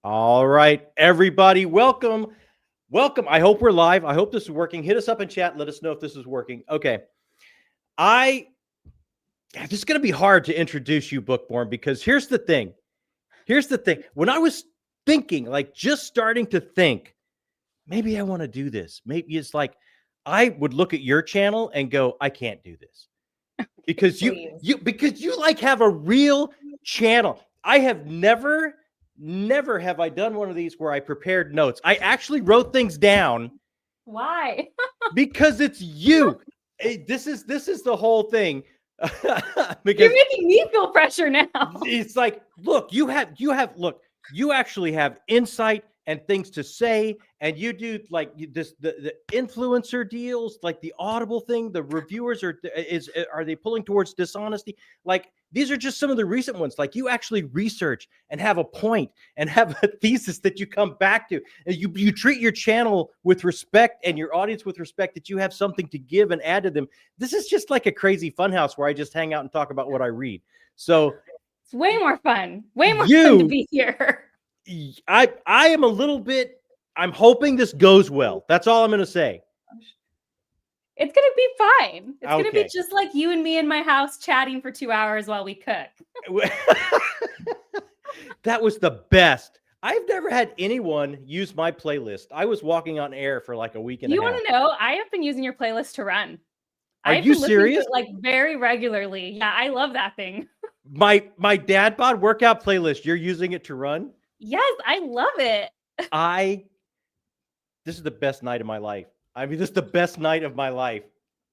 All right, everybody, welcome. Welcome. I hope we're live. I hope this is working. Hit us up in chat. Let us know if this is working. Okay. This is going to be hard to introduce you, Bookborn, because here's the thing. When I was thinking, like just starting to think, maybe I want to do this. Maybe it's like I would look at your channel and go, I can't do this. Because you like have a real channel. I have never have I done one of these where I prepared notes. I actually wrote things down. Why? Because it's you. This is the whole thing. Because you're making me feel pressure now. It's like, look, you actually have insight and things to say, and you do like this the influencer deals, like the Audible thing. The reviewers are they pulling towards dishonesty? Like these are just some of the recent ones. Like you actually research and have a point and have a thesis that you come back to. And you treat your channel with respect and your audience with respect, that you have something to give and add to them. This is just like a crazy funhouse where I just hang out and talk about what I read. So it's way more fun. Way more fun to be here. I am a little bit, I'm hoping this goes well. That's all I'm going to say. It's going to be fine. It's going to be just like you and me in my house chatting for 2 hours while we cook. That was the best. I've never had anyone use my playlist. I was walking on air for like a week and a half. You want to know? I have been using your playlist to run. Are you serious? Like very regularly. Yeah, I love that thing. My dad bod workout playlist. You're using it to run? Yes, I love it. This is the best night of my life. I mean, this is the best night of my life.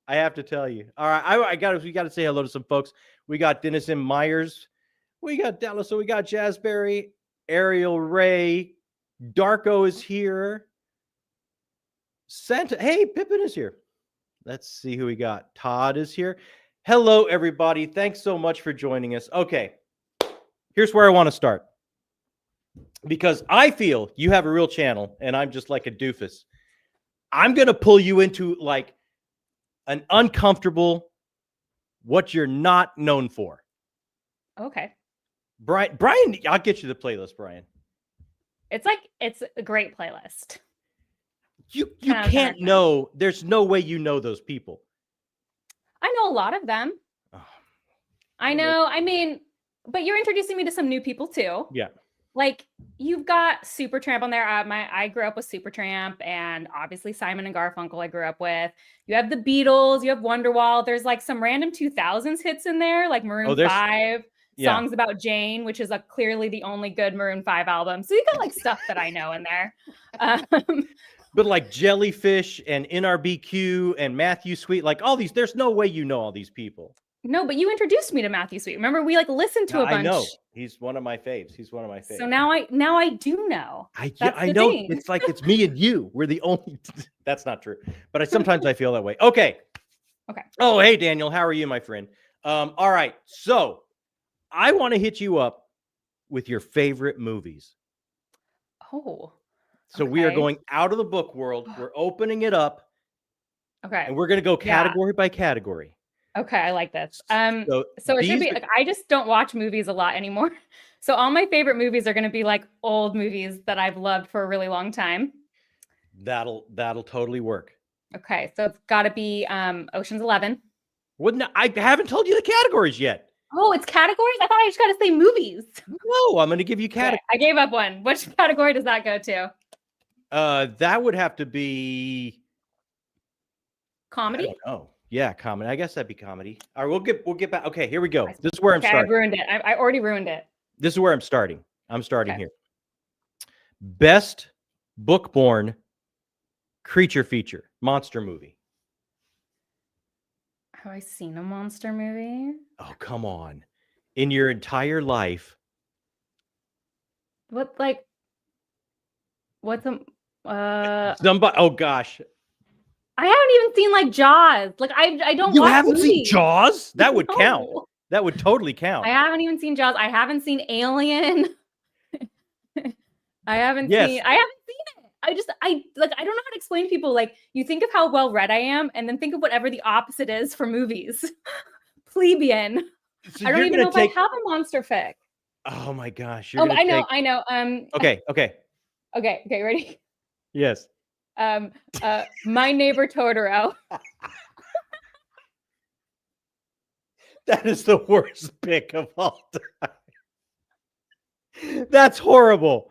I have to tell you. All right, we got to say hello to some folks. We got Dennis M. Myers. We got Dallas. So we got Jazzberry, Ariel Ray, Darko is here. Santa. Hey, Pippin is here. Let's see who we got. Todd is here. Hello, everybody. Thanks so much for joining us. Okay, here's where I want to start. Because I feel you have a real channel and I'm just like a doofus. I'm going to pull you into like an uncomfortable, what you're not known for. Okay. Brian, I'll get you the playlist, Brian. It's a great playlist. You can't know. There's no way you know those people. I know a lot of them. Oh, I know. I mean, but you're introducing me to some new people too. Yeah. Like you've got Supertramp on there. I grew up with Supertramp, and obviously Simon and Garfunkel I grew up with. You have the Beatles, you have Wonderwall. There's like some random 2000s hits in there, like Maroon 5, Songs About Jane, which is clearly the only good Maroon 5 album. So you got like stuff that I know in there. But like Jellyfish and NRBQ and Matthew Sweet, like all these, there's no way you know all these people. No, but you introduced me to Matthew Sweet. Remember, we like listened to a bunch. I know. He's one of my faves. So now I do know. I know. Thing. It's like it's me and you. We're the only. That's not true. But sometimes I feel that way. Okay. Oh, hey Daniel, how are you, my friend? All right. So I want to hit you up with your favorite movies. Oh. So we are going out of the book world. We're opening it up. Okay. And we're going to go category by category. Okay, I like this. So it should be like, I just don't watch movies a lot anymore. So all my favorite movies are going to be like old movies that I've loved for a really long time. That'll totally work. Okay, so it's got to be Ocean's 11. I haven't told you the categories yet. Oh, it's categories? I thought I just got to say movies. No, I'm going to give you categories. Okay, I gave up one. Which category does that go to? That would have to be comedy. Oh. Yeah, comedy. I guess that'd be comedy. All right, we'll get back. Okay, here we go. This is where I'm starting. I ruined it. I already ruined it. This is where I'm starting. I'm starting here. Best Bookborn creature feature, monster movie. Have I seen a monster movie? Oh, come on. In your entire life. What's a somebody, oh gosh. I haven't even seen like Jaws. Like I don't. You haven't seen Jaws? That would count. That would totally count. I haven't even seen Jaws. I haven't seen Alien. I haven't seen it. I don't know how to explain to people. Like you think of how well read I am, and then think of whatever the opposite is for movies. Plebeian. So I don't even know if I have a monster fic. Oh my gosh, you're Oh, gonna I know, take. I know. Okay, okay, Okay, ready? yes. My Neighbor Totoro. That is the worst pick of all time. That's horrible.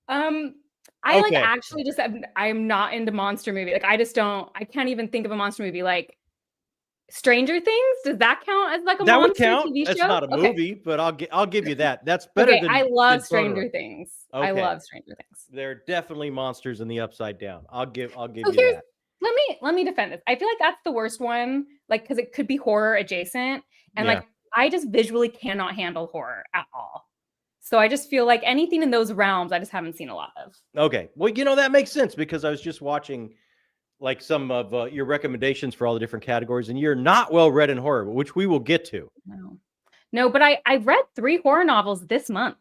I like Okay. actually just I'm not into monster movie. Like I can't even think of a monster movie. Like Stranger Things, does that count as like a That would monster count. TV It's show? not a Okay. movie, but I'll give you that. That's better Okay, I love than Totoro. Stranger Things. I Okay. love Stranger Things. There are definitely monsters in the Upside Down. I'll give So you here's that. let me defend this. I feel like that's the worst one, like because it could be horror adjacent, and Yeah. like I just visually cannot handle horror at all. So I just feel like anything in those realms, I just haven't seen a lot of. Okay. Well, that makes sense because I was just watching like some of your recommendations for all the different categories, and you're not well read in horror, which we will get to. No, but I read 3 horror novels this month.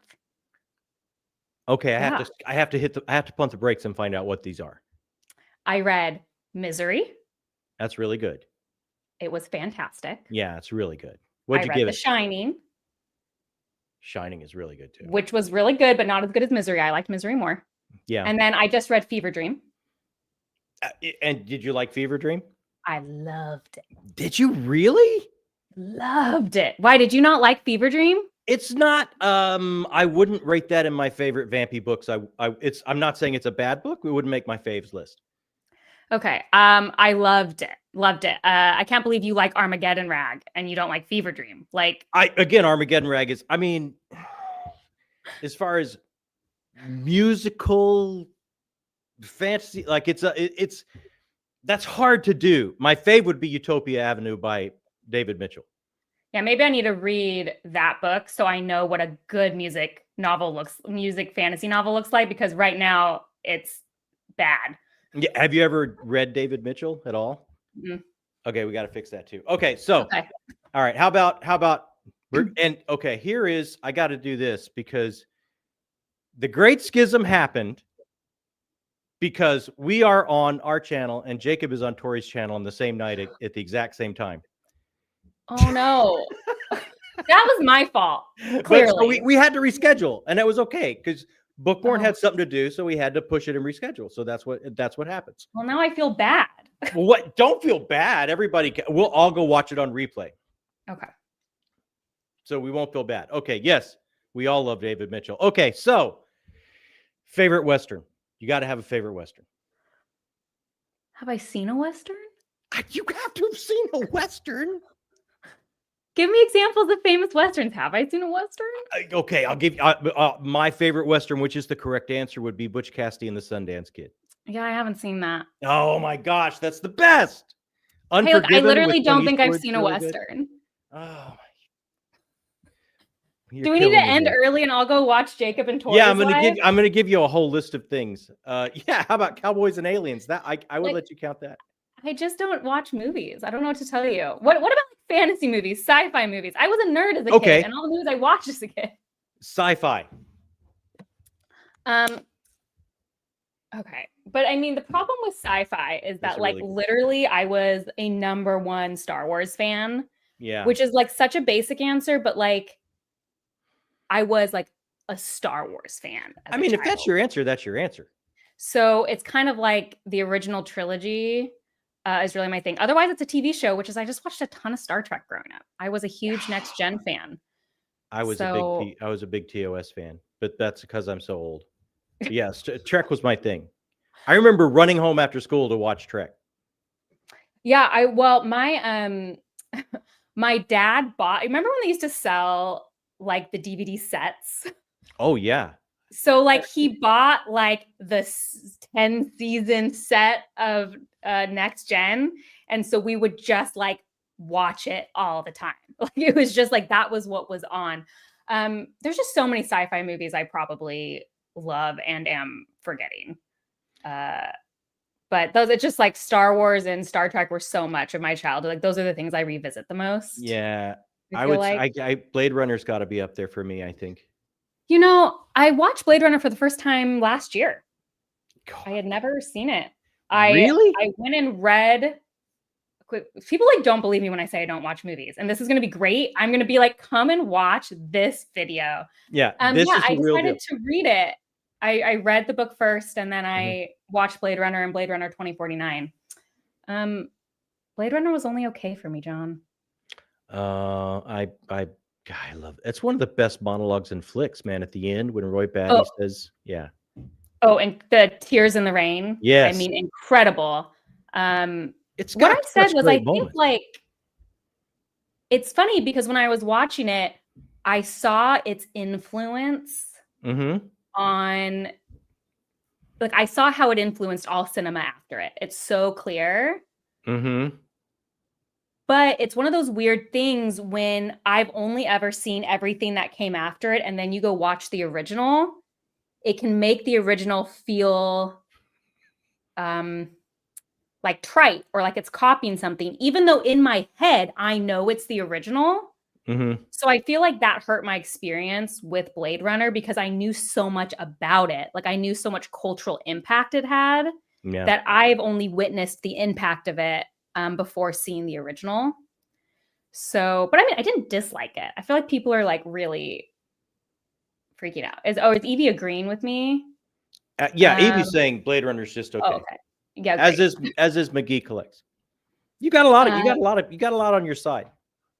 Okay, Yeah. I have to punt the brakes and find out what these are. I read Misery. That's really good. It was fantastic. Yeah, it's really good. What'd you I read give The it? Shining. Shining is really good too. Which was really good, but not as good as Misery. I liked Misery more. Yeah. And then I just read Fever Dream. And did you like Fever Dream? I loved it. Did you really? Loved it. Why did you not like Fever Dream? It's not. I wouldn't rate that in my favorite vampy books. I'm not saying it's a bad book. It wouldn't make my faves list. Okay. I loved it. Loved it. I can't believe you like Armageddon Rag and you don't like Fever Dream. Like Armageddon Rag is. I mean, as far as musical fantasy, like it's that's hard to do. My fave would be Utopia Avenue by David Mitchell. Yeah, maybe I need to read that book so I know what a good music fantasy novel looks like, because right now it's bad. Yeah, have you ever read David Mitchell at all? Mm-hmm. Okay, we got to fix that too. Okay, so all right, how about here is, I got to do this because the Great Schism happened because we are on our channel and Jacob is on Tori's channel on the same night at the exact same time. Oh no. That was my fault. Clearly. So we had to reschedule, and that was okay because Bookborn had something to do, so we had to push it and reschedule. So that's what happens. Well, now I feel bad. Well, what? Don't feel bad. We'll all go watch it on replay. Okay. So we won't feel bad. Okay. Yes, we all love David Mitchell. Okay. So favorite Western. You got to have a favorite Western. Have I seen a Western? You have to have seen a Western. Give me examples of famous Westerns. Have I seen a Western? Okay, I'll give you my favorite Western, which is the correct answer, would be Butch Cassidy and the Sundance Kid. Yeah, I haven't seen that. Oh my gosh, that's the best. Hey, look, I literally don't think I've seen a Western. Oh, do we need to end early and I'll go watch Jacob and Tori? Yeah, I'm gonna give you a whole list of things. Yeah, how about Cowboys and Aliens? That I would let you count that. I just don't watch movies. I don't know what to tell you. What about like fantasy movies, sci-fi movies? I was a nerd as a kid, and all the movies I watched as a kid. Sci-fi. Okay. But I mean, the problem with sci-fi is that literally I was a #1 Star Wars fan. Yeah. Which is like such a basic answer, but like I was like a Star Wars fan. I mean, if that's your answer, that's your answer. So it's kind of like the original trilogy is really my thing. Otherwise, it's a TV show, which is I just watched a ton of Star Trek growing up. I was a huge Next Gen fan. I was a big TOS fan, but that's because I'm so old. Yes, Trek was my thing. I remember running home after school to watch Trek. Yeah, my my dad bought. Remember when they used to sell like the DVD sets? Oh yeah. So like he bought like the 10-season set of Next Gen, and so we would just like watch it all the time. Like it was just like that was what was on. There's just so many sci-fi movies I probably love and am forgetting. But those, it's just like Star Wars and Star Trek were so much of my childhood. Like those are the things I revisit the most. Yeah, I Blade Runner's got to be up there for me, I think. You know, I watched Blade Runner for the first time last year. God. I had never seen it. Really? I went and read people like don't believe me when I say I don't watch movies, and this is going to be great. I'm going to be like, come and watch this video. Yeah, this is I the real decided deal. to read it. I read the book first, and then I watched Blade Runner and Blade Runner 2049. Blade Runner was only okay for me, John. I love it. It's one of the best monologues in flicks, man. At the end, when Roy Batty says, "Yeah." Oh, and the Tears in the Rain. Yes. I mean, incredible. It's what I got said such was, I great think moments. like it's funny because when I was watching it, I saw its influence on, like, I saw how it influenced all cinema after it. It's so clear. But it's one of those weird things when I've only ever seen everything that came after it, and then you go watch the original, it can make the original feel like trite or like it's copying something, even though in my head, I know it's the original. So I feel like that hurt my experience with Blade Runner because I knew so much about it. Like I knew so much cultural impact it had that I've only witnessed the impact of it before seeing the original. So, but I mean, I didn't dislike it. I feel like people are like really freaking out. Is Evie agreeing with me? Yeah, Evie's saying Blade Runner's just okay. Oh, okay. Yeah, as is McGee collects. You got a lot on your side.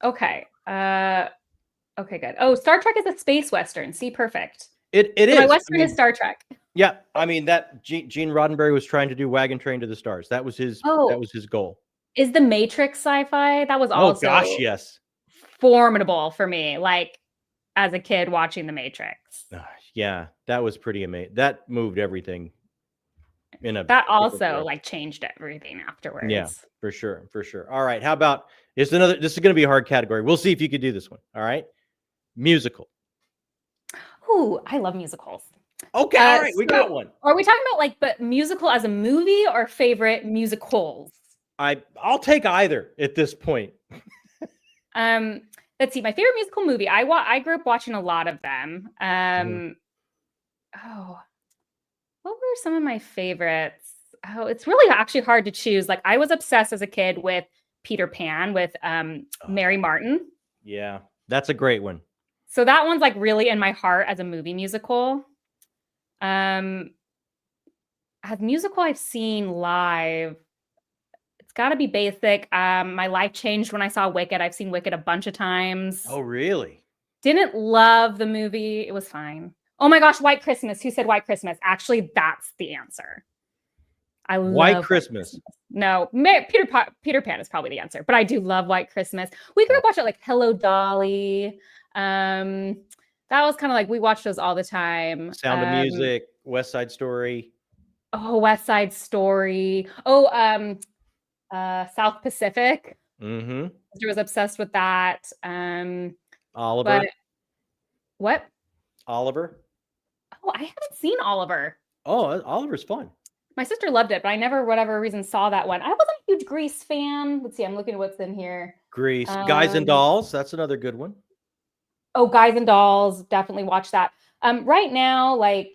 Okay. Okay, good. Oh, Star Trek is a space western. See, perfect. It is. My western is Star Trek. Yeah, I mean that Gene Roddenberry was trying to do Wagon Train to the Stars. That was his goal. Is The Matrix sci-fi? That was also yes. formidable for me, like as a kid watching The Matrix. Yeah, that was pretty amazing. That moved everything. That also like changed everything afterwards. Yeah, for sure. All right, how about this is going to be a hard category. We'll see if you could do this one. All right, musical. Ooh, I love musicals. Okay, all right, we got one. Are we talking about but musical as a movie or favorite musicals? I'll take either at this point. Let's see. My favorite musical movie. I grew up watching a lot of them. Oh, what were some of my favorites? Oh, it's really actually hard to choose. Like I was obsessed as a kid with Peter Pan with Mary Martin. Yeah, that's a great one. So that one's like really in my heart as a movie musical. As musical I've seen live, it's got to be basic. My life changed when I saw Wicked. I've seen Wicked a bunch of times. Oh, really? Didn't love the movie. It was fine. Oh my gosh, White Christmas. Who said White Christmas? Actually, that's the answer. I love White Christmas. No, Peter Pan is probably the answer, but I do love White Christmas. We grew up watching like Hello Dolly. That was kind of like we watched those all the time. Sound of Music, West Side Story. Oh, West Side Story. Oh, South Pacific. I was obsessed with that. Oliver. What? Oliver. Oh, I haven't seen Oliver. Oh, Oliver's fun. My sister loved it, but I never, whatever reason, saw that one. I wasn't a huge Grease fan. Let's see. I'm looking at what's in here. Grease. Guys and Dolls. That's another good one. Oh, Guys and Dolls. Definitely watch that. Right now, like,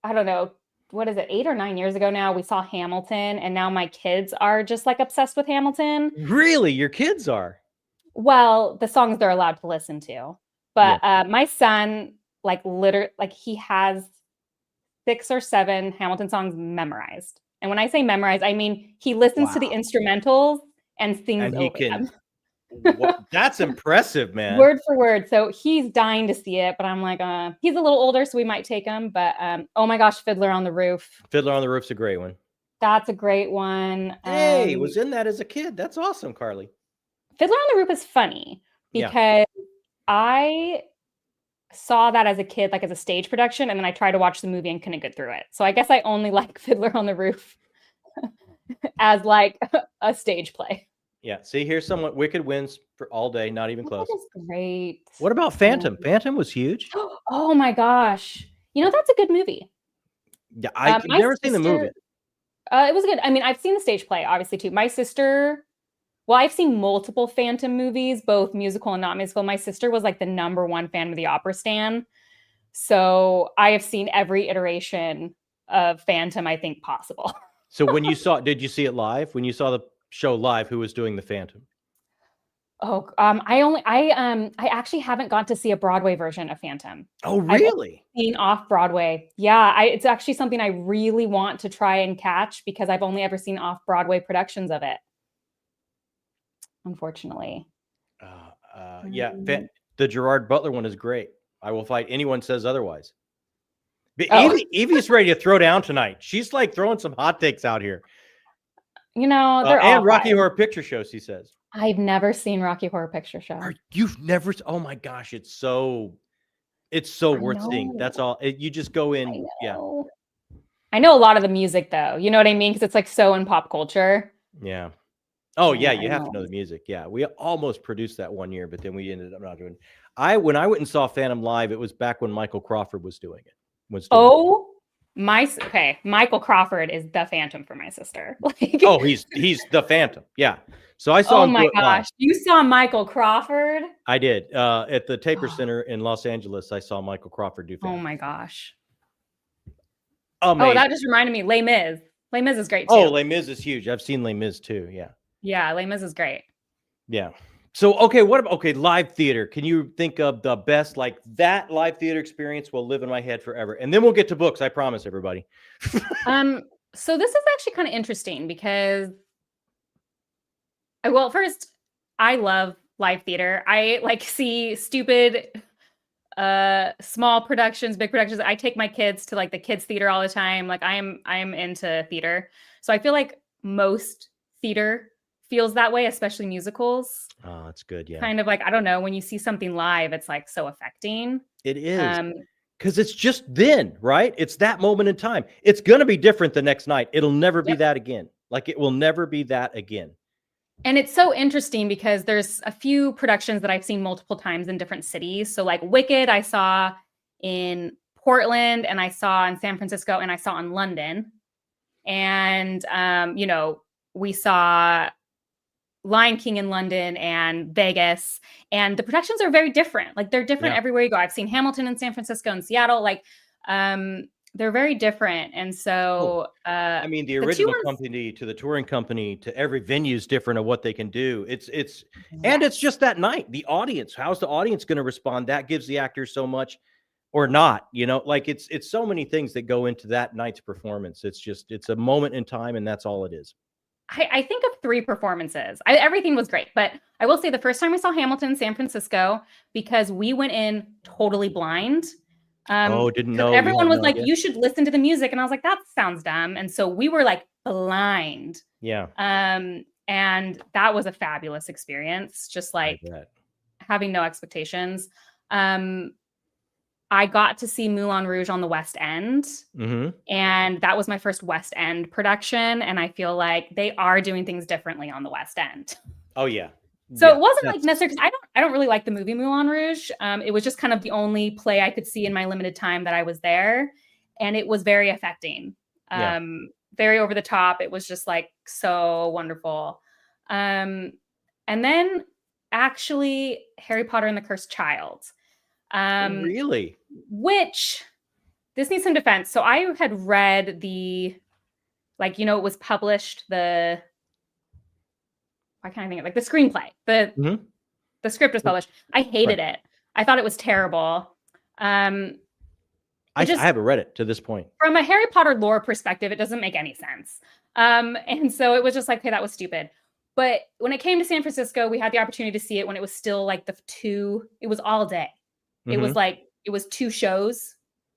I don't know, what is it? 8 or 9 years ago now, we saw Hamilton, and now my kids are just like obsessed with Hamilton. Really? Your kids are? Well, the songs they're allowed to listen to. But my son, like, literally, like, he has 6 or 7 Hamilton songs memorized. And when I say memorized, I mean he listens to the instrumentals and sings over them. That's impressive, man. Word for word. So he's dying to see it, but I'm like, he's a little older, so we might take him. But oh my gosh, Fiddler on the Roof. Fiddler on the Roof's a great one. That's a great one. Hey, was in that as a kid. That's awesome, Carly. Fiddler on the Roof is funny because I saw that as a kid, like as a stage production, and then I tried to watch the movie and couldn't get through it. So I guess I only like Fiddler on the Roof as like a stage play. Yeah. See, here's someone. Wicked wins for all day, not even close. That is great. What about Phantom? Phantom was huge. Oh my gosh. You know, that's a good movie. Yeah, I've never seen the movie. It was good. I mean, I've seen the stage play, obviously, too. My sister, well, I've seen multiple Phantom movies, both musical and not musical. My sister was like the #1 fan of the opera stan. So I have seen every iteration of Phantom, I think, possible. So when you saw, did you see it live? When you saw the show live, who was doing the Phantom? Oh, I actually haven't got to see a Broadway version of Phantom. Oh, I've only really? seen off Broadway. Yeah, it's actually something I really want to try and catch because I've only ever seen off Broadway productions of it. Unfortunately. Yeah, the Gerard Butler one is great. I will fight anyone says otherwise. But Oh. Evie's ready to throw down tonight. She's like throwing some hot takes out here. You know, they're and all Rocky fine. Horror Picture Show, she says. I've never seen Rocky Horror Picture Show. You've never? Oh my gosh, it's so worth seeing. That's all. You just go in. Yeah. I know a lot of the music though. You know what I mean? Because it's like so in pop culture. Yeah. Oh yeah, you have to know the music. Yeah, we almost produced that one year, but then we ended up not doing. When I went and saw Phantom live, it was back when Michael Crawford was doing it. Michael Crawford is the Phantom for my sister. He's the Phantom. Yeah. So I saw him. Oh my gosh, you saw Michael Crawford? I did at the Taper Center in Los Angeles. I saw Michael Crawford do Phantom. Oh my gosh. Amazing. Oh, that just reminded me. Les Mis. Les Mis is great too. Oh, Les Mis is huge. I've seen Les Mis too. Yeah. Yeah, Les Mis is great. Yeah. So, okay, what about live theater? Can you think of the best, like that live theater experience will live in my head forever? And then we'll get to books, I promise everybody. So this is actually kind of interesting because first, I love live theater. I like see stupid small productions, big productions. I take my kids to like the kids theater all the time. Like I'm into theater. So I feel like most theater feels that way, especially musicals. Oh, that's good. Yeah. Kind of like, I don't know, when you see something live, it's like so affecting. It is. Because it's just then, right? It's that moment in time. It's going to be different the next night. It'll never be that again. Like it will never be that again. And it's so interesting because there's a few productions that I've seen multiple times in different cities. So like Wicked, I saw in Portland and I saw in San Francisco and I saw in London. And, we saw Lion King in London and Vegas, and the productions are very different. Like they're different everywhere you go. I've seen Hamilton in San Francisco and Seattle. Like they're very different. And so I mean, the original company to the touring company to every venue is different of what they can do. And it's just that night. The audience, how's the audience going to respond? That gives the actors so much or not, like it's so many things that go into that night's performance. It's a moment in time and that's all it is. I think of 3 performances. Everything was great, but I will say the first time we saw Hamilton in San Francisco, because we went in totally blind. Didn't know. Everyone was like, you should listen to the music. And I was like, that sounds dumb. And so we were like blind. Yeah. And that was a fabulous experience. Just like having no expectations. I got to see Moulin Rouge on the West End. Mm-hmm. And that was my first West End production. And I feel like they are doing things differently on the West End. Oh, yeah. So it wasn't like necessarily, because I don't really like the movie Moulin Rouge. It was just kind of the only play I could see in my limited time that I was there. And it was very affecting, very over the top. It was just like so wonderful. And then actually Harry Potter and the Cursed Child. Really? Which this needs some defense. So I had read it was published, why can't I think of the screenplay, the script was published. I hated it. I thought it was terrible. I haven't read it to this point. From a Harry Potter lore perspective, it doesn't make any sense. And so it was just like, okay, that was stupid. But when it came to San Francisco, we had the opportunity to see it when it was still like it was all day. It was 2 shows.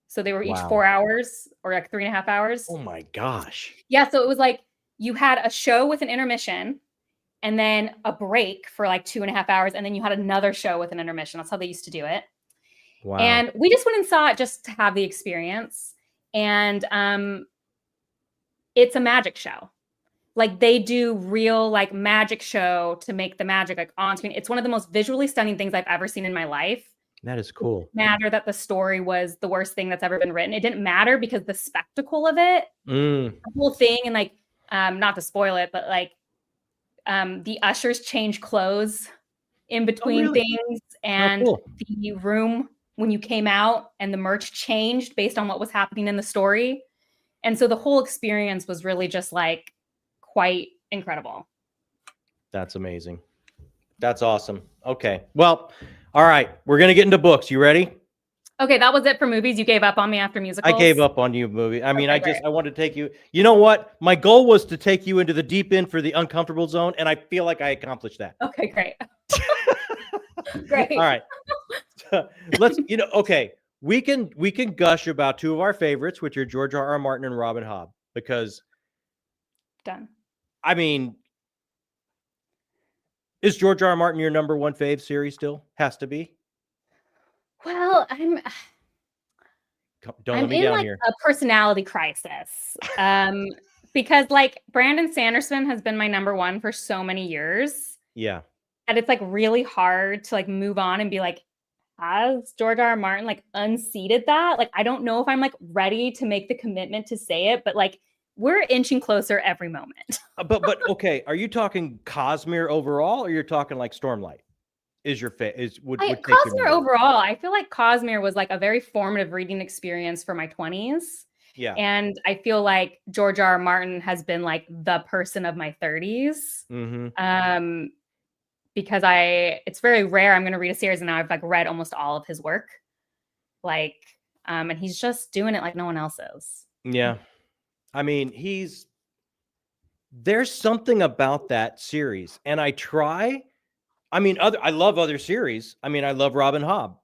So they were each 4 hours or like 3.5 hours. Oh my gosh. Yeah. So it was like you had a show with an intermission and then a break for like 2.5 hours. And then you had another show with an intermission. That's how they used to do it. Wow. And we just went and saw it just to have the experience. And it's a magic show. Like they do real like magic show to make the magic like on screen. It's one of the most visually stunning things I've ever seen in my life. That is cool. It didn't matter that the story was the worst thing that's ever been written. It didn't matter because the spectacle of it, the whole thing, and like, not to spoil it, but like, the ushers change clothes in between things, and the room when you came out and the merch changed based on what was happening in the story, and so the whole experience was really just like quite incredible. That's amazing. That's awesome. Okay. Well, all right. We're going to get into books. You ready? Okay, that was it for movies. You gave up on me after I musicals. gave up on you, movie. I mean, Okay, I wanted to take you. You know what? My goal was to take you into the deep end for the uncomfortable zone, and I feel like I accomplished that. Okay, great. Great. All right. Let's, okay. We can gush about two of our favorites, which are George R.R. Martin and Robin Hobb, because Done. I mean, is George R.R. Martin your number one fave series still? Has to be. Well, Don't I'm let me in down like here. a personality crisis. Because like Brandon Sanderson has been my number one for so many years. Yeah. And it's like really hard to like move on and be like, has George R.R. Martin like unseated that? Like, I don't know if I'm like ready to make the commitment to say it, but like we're inching closer every moment. But okay, are you talking Cosmere overall, or you're talking like Stormlight? Is your would take your Cosmere number? overall, I feel like Cosmere was like a very formative reading experience for my 20s. Yeah. And I feel like George R.R. Martin has been like the person of my 30s. Mm-hmm. Because it's very rare I'm going to read a series and now I've like read almost all of his work. Like, and he's just doing it like no one else is. Yeah. I mean, there's something about that series, and I love other series. I mean, I love Robin Hobb.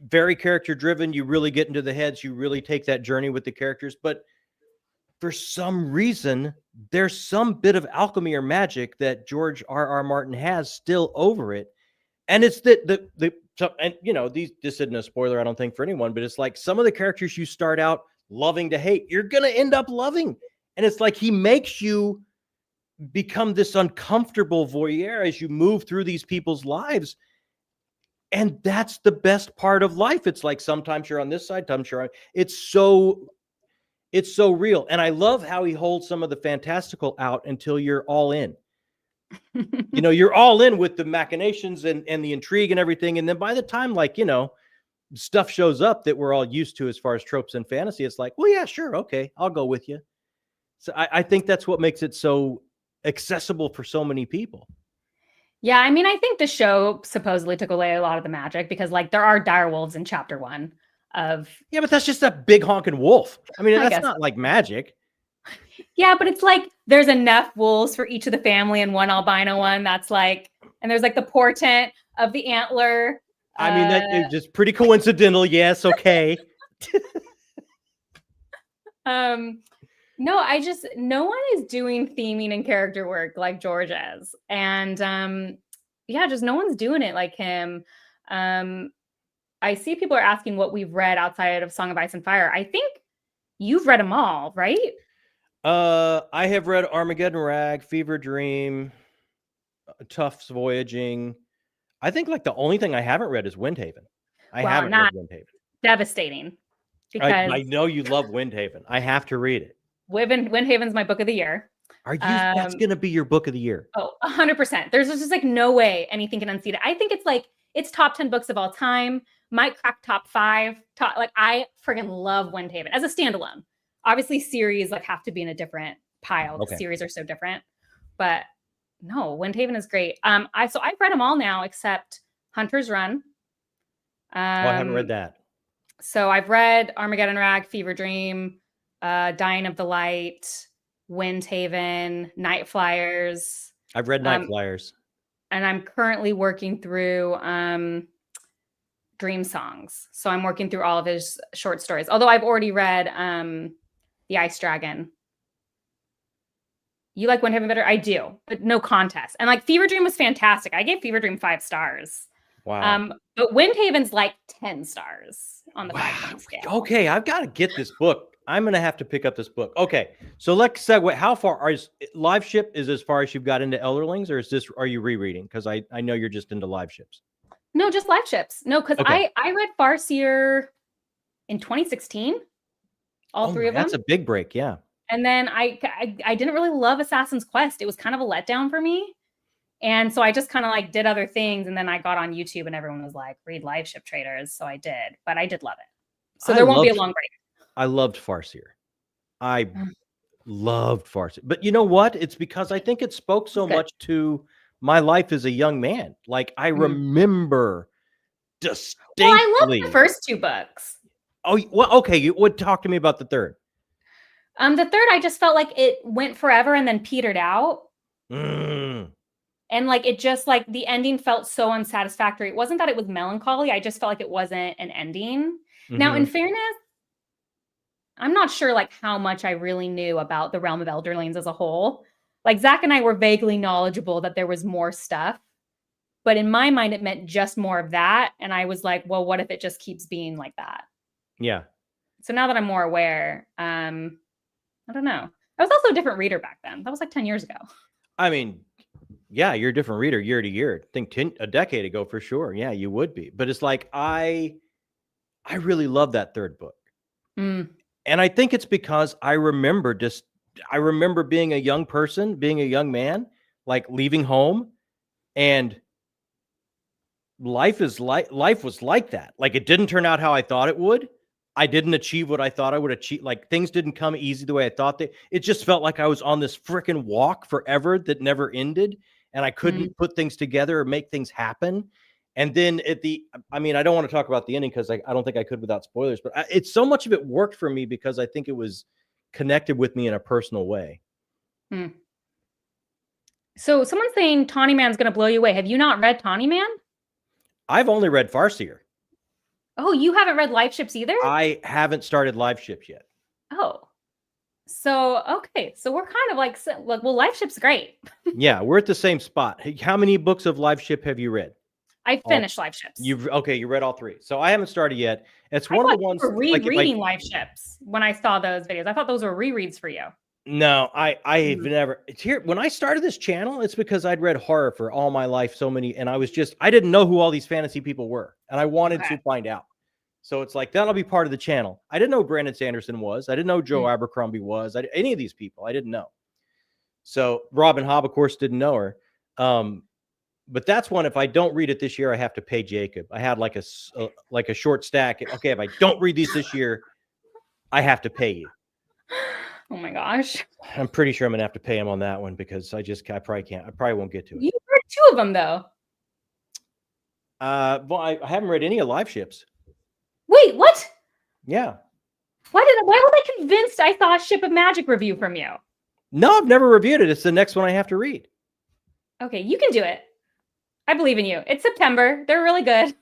Very character driven. You really get into the heads. You really take that journey with the characters. But for some reason, there's some bit of alchemy or magic that George R.R. Martin has still over it. And it's this isn't a spoiler, I don't think, for anyone, but it's like some of the characters you start out loving to hate, you're going to end up loving. And it's like he makes you become this uncomfortable voyeur as you move through these people's lives. And that's the best part of life. It's like sometimes you're on this side, sometimes you're on. It's so real. And I love how he holds some of the fantastical out until you're all in. You're all in with the machinations and the intrigue and everything. And then by the time, stuff shows up that we're all used to as far as tropes and fantasy, it's like, well, yeah, sure. Okay. I'll go with you. So I think that's what makes it so accessible for so many people. Yeah. I mean, I think the show supposedly took away a lot of the magic because like there are dire wolves in chapter 1 of. Yeah, but that's just a big honking wolf. I mean, that's not like magic. Yeah, but it's like there's enough wolves for each of the family and one albino one. That's like, and there's like the portent of the antler. I mean, that is just pretty coincidental. Yes. Okay. No, no one is doing theming and character work like George is. And just no one's doing it like him. I see people are asking what we've read outside of Song of Ice and Fire. I think you've read them all, right? I have read Armageddon Rag, Fever Dream, Tufts Voyaging. I think like the only thing I haven't read is Windhaven. I haven't read Windhaven. Devastating. Because I know you love Windhaven. I have to read it. Windhaven's my book of the year. Are you? That's going to be your book of the year. Oh, 100%. There's just like no way anything can unseat it. I think it's top 10 books of all time. Might crack top 5. I friggin' love Windhaven as a standalone. Obviously, series like have to be in a different pile. Okay. Series are so different, but no, Windhaven is great. I've read them all now except Hunter's Run. I haven't read that. So I've read Armageddon Rag, Fever Dream, Dying of the Light, Windhaven, Night Flyers. I've read Night Flyers. And I'm currently working through Dream Songs. So I'm working through all of his short stories. Although I've already read The Ice Dragon. You like Windhaven better? I do, but no contest. And like Fever Dream was fantastic. I gave Fever Dream 5 stars. Wow. But Windhaven's like 10 stars on the 5-point scale. Okay, I've got to get this book. I'm going to have to pick up this book. Okay, so let's segue. How far Live Ship is as far as you've got into Elderlings, or are you rereading? Because I know you're just into Live Ships. No, just Live Ships. No, because I read Farseer in 2016. All 3 of them. That's a big break, yeah. And then I didn't really love Assassin's Quest. It was kind of a letdown for me. And so I just kind of like did other things. And then I got on YouTube and everyone was like, read Live Ship Traders. So I did, but I did love it. So there won't be a long break. I loved Farseer. I loved Farseer. But you know what? It's because I think it spoke so much to my life as a young man. Like I remember distinctly. Well, I love the first 2 books. Oh, well, okay. You would talk to me about the third. The third, I just felt like it went forever and then petered out. And like it just like the ending felt so unsatisfactory. It wasn't that it was melancholy. I just felt like it wasn't an ending. Now, in fairness, I'm not sure like how much I really knew about the realm of Elderlings as a whole. Like Zach and I were vaguely knowledgeable that there was more stuff, but in my mind, it meant just more of that. And I was like, well, what if it just keeps being like that? Yeah. So now that I'm more aware, I don't know. I was also a different reader back then. That was like 10 years ago. I mean, yeah, you're a different reader year to year. I think a decade ago for sure. Yeah, you would be. But it's like I really love that third book. And I think it's because I remember being a young person, being a young man, like leaving home, and life was like that. Like it didn't turn out how I thought it would. I didn't achieve what I thought I would achieve. Like things didn't come easy the way I thought they. It just felt like I was on this freaking walk forever that never ended, and I couldn't put things together or make things happen. And then I mean, I don't want to talk about the ending because I don't think I could without spoilers, but it's so much of it worked for me because I think it was connected with me in a personal way. So someone's saying Tawny Man's going to blow you away. Have you not read Tawny Man? I've only read Farseer. Oh, you haven't read Life Ships either? I haven't started Live Ships yet. Oh. So, okay. So we're kind of like, well, Life Ship's great. Yeah, we're at the same spot. How many books of Live Ship have you read? I finished Life Ships. You read all 3. So I haven't started yet. It's one of the ones rereading Life Ships when I saw those videos. I thought those were rereads for you. No, I've never. It's here when I started this channel. It's because I'd read horror for all my life, so many, and I didn't know who all these fantasy people were, and I wanted to find out. So it's like that'll be part of the channel. I didn't know Brandon Sanderson was. I didn't know Joe Abercrombie was. Any of these people, I didn't know. So Robin Hobb, of course, didn't know her. But that's one. If I don't read it this year, I have to pay Jacob. I had like a short stack. Okay, if I don't read these this year, I have to pay you. Oh my gosh. I'm pretty sure I'm gonna have to pay him on that one because I probably can't. I probably won't get to it. You read 2 of them though. Well, I haven't read any of Live Ships. Wait, what? Yeah. Why was I convinced I saw a Ship of Magic review from you? No, I've never reviewed it. It's the next one I have to read. Okay, you can do it. I believe in you. It's September. They're really good.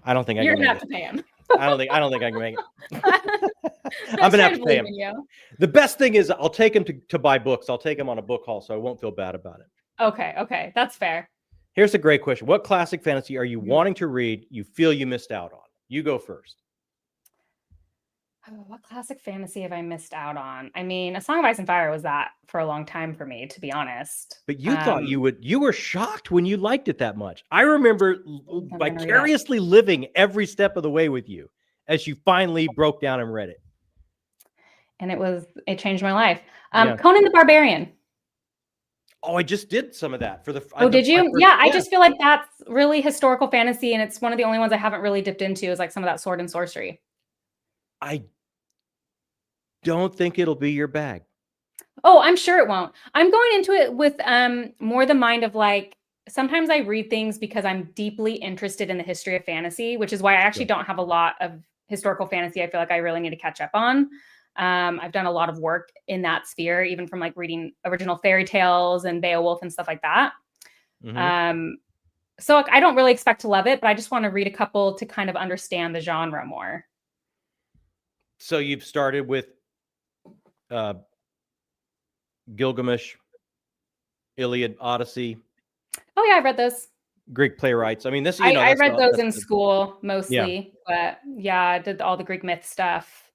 I don't think You're gonna have to pay him. I don't think I can make it. I'm gonna have to pay him. The best thing is I'll take him to buy books. I'll take him on a book haul, so I won't feel bad about it. Okay, that's fair. Here's a great question: what classic fantasy are you wanting to read? You feel you missed out on? You go first. Oh, what classic fantasy have I missed out on? I mean, A Song of Ice and Fire was that for a long time for me, to be honest. But you thought you would. You were shocked when you liked it that much. I remember vicariously living every step of the way with you as you finally broke down and read it. And it changed my life. Conan the Barbarian. Oh, I just did some of that for the. Oh, did you? Yeah, I just feel like that's really historical fantasy, and it's one of the only ones I haven't really dipped into. Is like some of that sword and sorcery. I don't think it'll be your bag. Oh, I'm sure it won't. I'm going into it with more the mind of like, sometimes I read things because I'm deeply interested in the history of fantasy, which is why I actually don't have a lot of historical fantasy I feel like I really need to catch up on. I've done a lot of work in that sphere, even from like reading original fairy tales and Beowulf and stuff like that. So I don't really expect to love it, but I just want to read a couple to kind of understand the genre more. So you've started with Gilgamesh, Iliad, Odyssey. Oh yeah, I've read those. Greek playwrights. I mean, this. I read those in school mostly, but yeah, I did all the Greek myth stuff.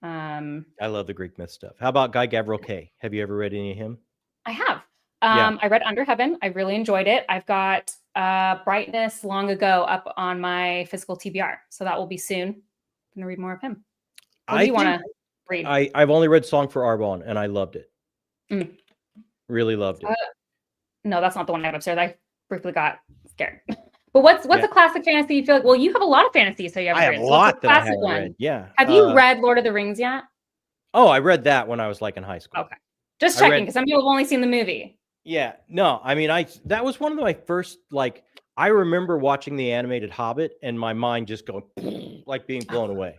I love the Greek myth stuff. How about Guy Gavriel Kay? Have you ever read any of him? I have. I read Under Heaven. I really enjoyed it. I've got Brightness Long Ago up on my physical TBR, so that will be soon. I'm gonna read more of him. What do you want to read? I've only read Song for Arbonne, and I loved it. Really loved it. No, that's not the one I got upstairs. I briefly got scared. But what's a classic fantasy you feel like? Well, you have a lot of fantasy, so you haven't read. I have a lot that I haven't read. Yeah. Have you read Lord of the Rings yet? Oh, I read that when I was like in high school. Okay. Just checking, because some people have only seen the movie. Yeah, no, I mean, that was one of my first, like, I remember watching the animated Hobbit and my mind just going like being blown away.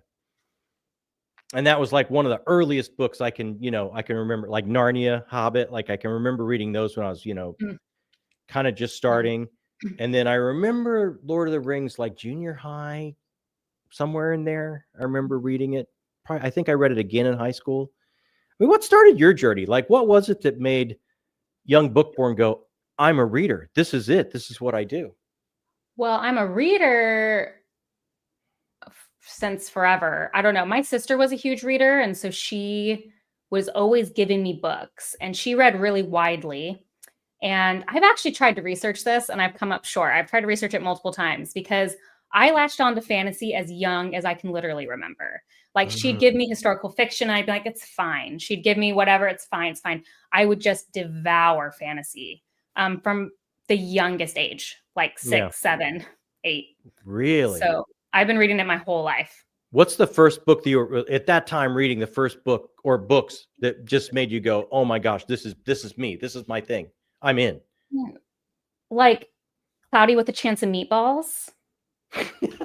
And that was like one of the earliest books I can remember, like Narnia, Hobbit. Like I can remember reading those when I was, kind of just starting. And then I remember Lord of the Rings, like junior high, somewhere in there. I remember reading it. I think I read it again in high school. I mean, what started your journey? Like, what was it that made young Bookborn go, I'm a reader. This is it. This is what I do. Well, I'm a reader since forever. I don't know. My sister was a huge reader, and so she was always giving me books, and she read really widely. And I've actually tried to research this, and I've come up short. I've tried to research it multiple times because I latched on to fantasy as young as I can literally remember. Like she'd give me historical fiction, and I'd be like, it's fine. She'd give me whatever, it's fine, it's fine. I would just devour fantasy from the youngest age, like 6, 7, 8. Really? So I've been reading it my whole life. What's the first book that you were at that time reading, the first book or books that just made you go, oh my gosh, this is me. This is my thing. I'm in. Like Cloudy with a Chance of Meatballs,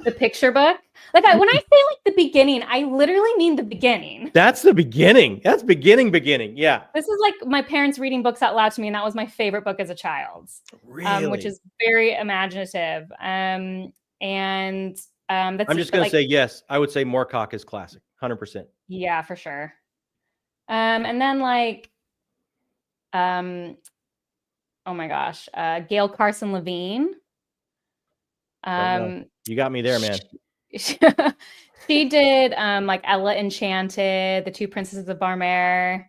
the picture book. Like when I say like the beginning, I literally mean the beginning. That's the beginning. That's beginning. Yeah. This is like my parents reading books out loud to me, and that was my favorite book as a child. Really? Which is very imaginative. That's I'm just going to say yes. I would say Moorcock is classic, 100%. Yeah, for sure. And then like, oh my gosh, Gail Carson Levine. You got me there, man. She did like Ella Enchanted, The Two Princesses of Barmere,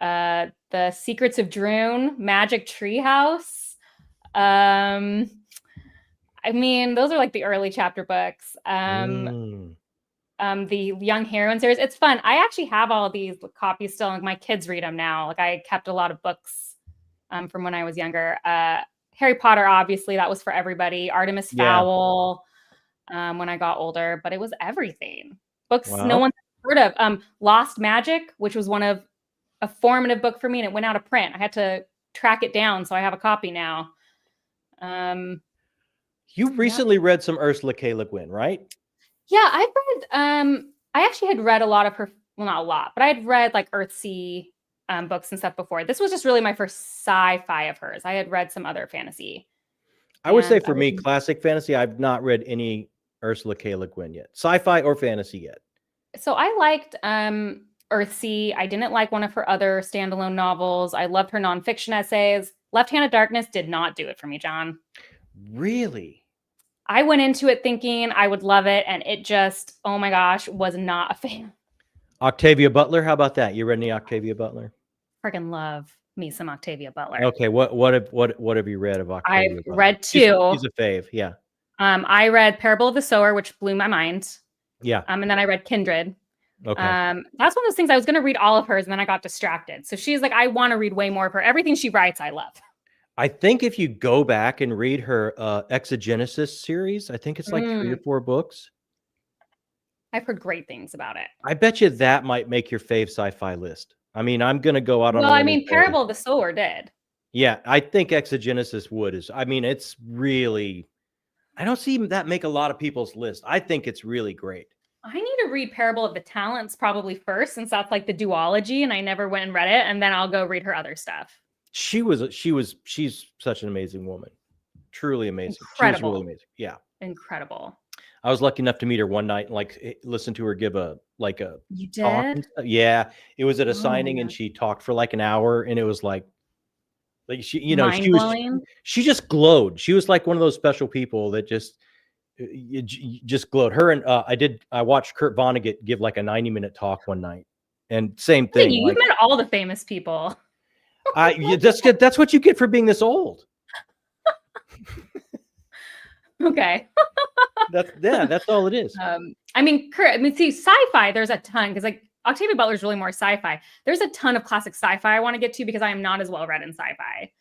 The Secrets of Droon, Magic Treehouse. I mean, those are like the early chapter books. The Young Heroine series. It's fun. I actually have all of these copies still, and my kids read them now. Like I kept a lot of books from when I was younger. Harry Potter, obviously, that was for everybody. Artemis Fowl when I got older, but it was everything. Books no one's heard of. Lost Magic, which was a formative book for me, and it went out of print. I had to track it down, so I have a copy now. You recently read some Ursula K. Le Guin, right? Yeah, I've read, I actually had read a lot of her, well, not a lot, but I had read like Earthsea books and stuff before. This was just really my first sci-fi of hers. I had read some other fantasy. I would say for me, classic fantasy, I've not read any Ursula K. Le Guin yet. Sci-fi or fantasy yet. So I liked Earthsea. I didn't like one of her other standalone novels. I loved her nonfiction essays. Left Hand of Darkness did not do it for me, John. Really? I went into it thinking I would love it, and it just, oh my gosh, was not a fan. Octavia Butler, how about that? You read any Octavia Butler? Freaking love me some Octavia Butler. Okay, what have you read of Octavia Butler? I've read 2. She's a fave, yeah. I read Parable of the Sower, which blew my mind. Yeah. And then I read Kindred. Okay. That's one of those things I was going to read all of hers, and then I got distracted. So she's like, I want to read way more of her. Everything she writes, I love. I think if you go back and read her Exogenesis series, I think it's like 3 or 4 books. I've heard great things about it. I bet you that might make your fave sci-fi list. I mean, I'm going to go out on. Well, I mean, Parable of the Sower did. Yeah, I think Exogenesis would. I mean, it's really. I don't see that make a lot of people's list. I think it's really great. I need to read Parable of the Talents probably first, since that's like the duology, and I never went and read it, and then I'll go read her other stuff. She's such an amazing woman. Truly amazing. Incredible. She was really amazing. Yeah. Incredible. I was lucky enough to meet her one night and like listen to her give You did? talk and stuff. Yeah. It was at a signing and she talked for like an hour, and it was like she, she just glowed. She was like one of those special people that just glowed. Her and I watched Kurt Vonnegut give like a 90-minute talk one night, and same thing. You've met all the famous people. That's what you get for being this old. Okay. That's all it is. I mean, see, sci-fi, there's a ton, because like Octavia Butler is really more sci-fi. There's a ton of classic sci-fi I want to get to, because I am not as well read in sci-fi.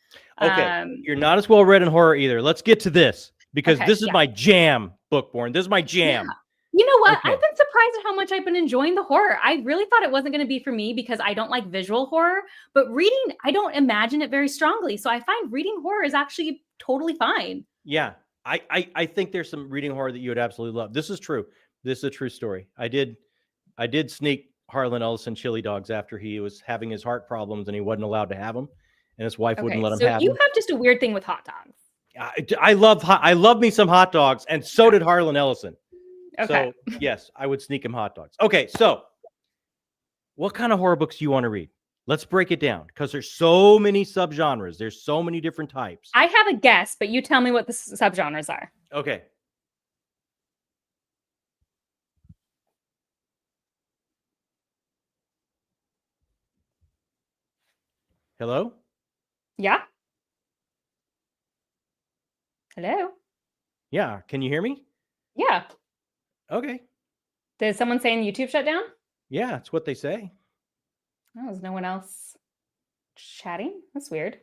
Okay. You're not as well read in horror either. Let's get to this, because this is my jam, Bookborn. This is my jam. You know what? Okay. I've been surprised at how much I've been enjoying the horror. I really thought it wasn't going to be for me because I don't like visual horror, but reading, I don't imagine it very strongly. So I find reading horror is actually totally fine. Yeah. I think there's some reading horror that you would absolutely love. This is true. This is a true story. I did sneak Harlan Ellison chili dogs after he was having his heart problems and he wasn't allowed to have them, and his wife wouldn't let him so have you them. have just a weird thing with hot dogs. I love me some hot dogs, and so did Harlan Ellison. Okay. So yes, I would sneak him hot dogs. Okay, so what kind of horror books do you want to read? Let's break it down because there's so many subgenres. There's so many different types. I have a guess, but you tell me what the subgenres are. Okay. Hello? Yeah. Hello. Yeah. Can you hear me? Yeah. Okay. Did someone saying YouTube shut down? Yeah, that's what they say. Oh, is no one else chatting? That's weird.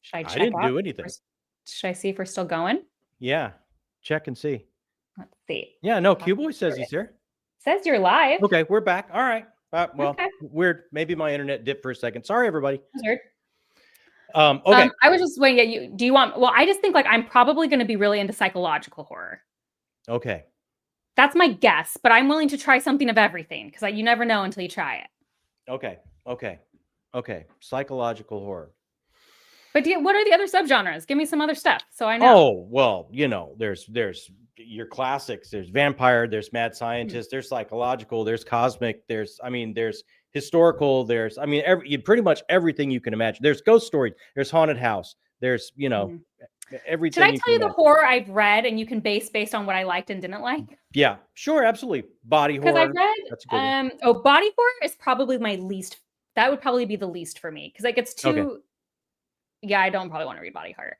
Should I check I didn't out? do anything. Should I see if we're still going? Yeah. Check and see. Let's see. Yeah, no, Q-Boy says he's here. Says you're live. Okay, we're back. All right. Well, Okay. weird. Maybe my internet dipped for a second. Sorry, everybody. That's weird. Okay. I was just waiting. Yeah, do you want? Well, I just think like I'm probably going to be really into psychological horror. Okay. That's my guess, but I'm willing to try something of everything because you never know until you try it. Okay. Psychological horror. But what are the other subgenres? Give me some other stuff so I know. Oh, well, there's your classics. There's vampire, there's mad scientist, there's psychological, there's cosmic, there's historical, there's pretty much everything you can imagine. There's ghost story, there's haunted house, there's everything. Should I tell you the horror I've read and you can based on what I liked and didn't like? Yeah, sure, absolutely. Body horror. Because I've read that's a good one. body horror is probably my least. That would probably be the least for me because it gets too. Okay. Yeah, I don't probably want to read body horror.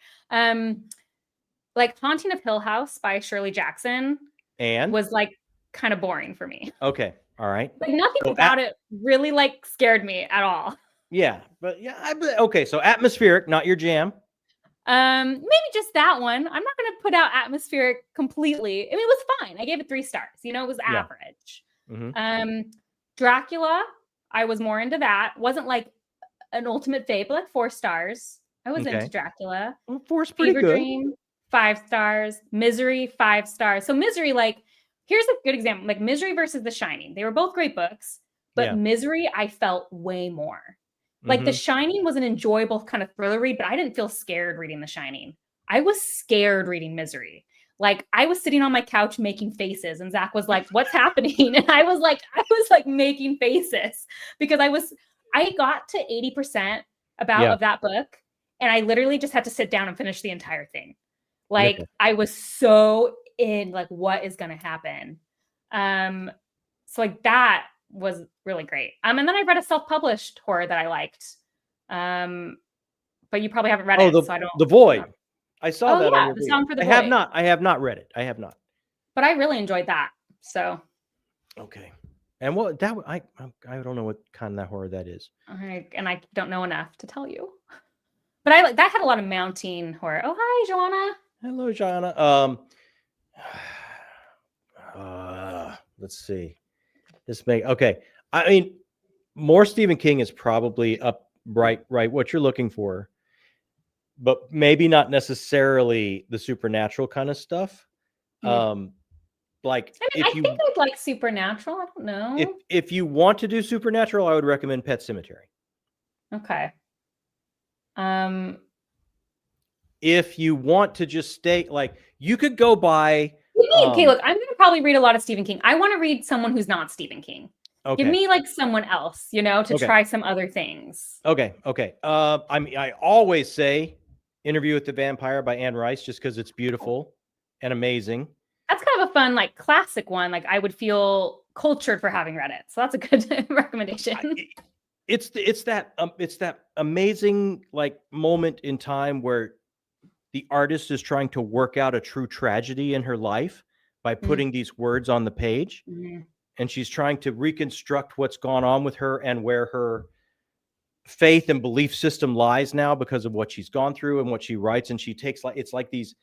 Like Haunting of Hill House by Shirley Jackson and was like kind of boring for me. Okay, all right. Like nothing about it really like scared me at all. Yeah, but okay. So atmospheric, not your jam. Maybe just that one. I'm not going to put out atmospheric completely. I mean, it was fine. I gave it 3 stars. It was average. Mm-hmm. Dracula, I was more into that. Wasn't like an ultimate fave, but like 4 stars. I was into Dracula. Well, 4's pretty Fever good. Dream, 5 stars. Misery, 5 stars. So Misery, like, here's a good example. Like Misery versus The Shining. They were both great books, but Misery, I felt way more. Like The Shining was an enjoyable kind of thriller read, but I didn't feel scared reading The Shining. I was scared reading Misery. Like I was sitting on my couch making faces and Zach was like, what's happening? And I was like making faces because I got to 80% of that book. And I literally just had to sit down and finish the entire thing. Like I was so in like, what is going to happen? So like that was really great. And then I read a self-published horror that I liked. But you probably haven't read it. So I don't. The Void. I saw that. Yeah, The Song for the Void. I have not read it. I have not. But I really enjoyed that. So. Okay. And what that I don't know what kind of that horror that is. And I don't know enough to tell you. But that had a lot of mounting horror. Oh, hi, Joanna. Hello, Joanna. Let's see. Okay. I mean, more Stephen King is probably up right what you're looking for, but maybe not necessarily the supernatural kind of stuff. Like I think I'd like supernatural. I don't know. If you want to do supernatural, I would recommend Pet Sematary. Okay. If you want to just stay, like you could go by. Okay, look, I'm going to probably read a lot of Stephen King. I want to read someone who's not Stephen King. Okay. Give me like someone else, to try some other things. Okay. I always say Interview with the Vampire by Anne Rice, just because it's beautiful and amazing. That's kind of a fun, like classic one. Like I would feel cultured for having read it. So that's a good recommendation. It's that amazing like moment in time where the artist is trying to work out a true tragedy in her life by putting these words on the page. And she's trying to reconstruct what's gone on with her and where her faith and belief system lies now because of what she's gone through and what she writes. And she takes it's like these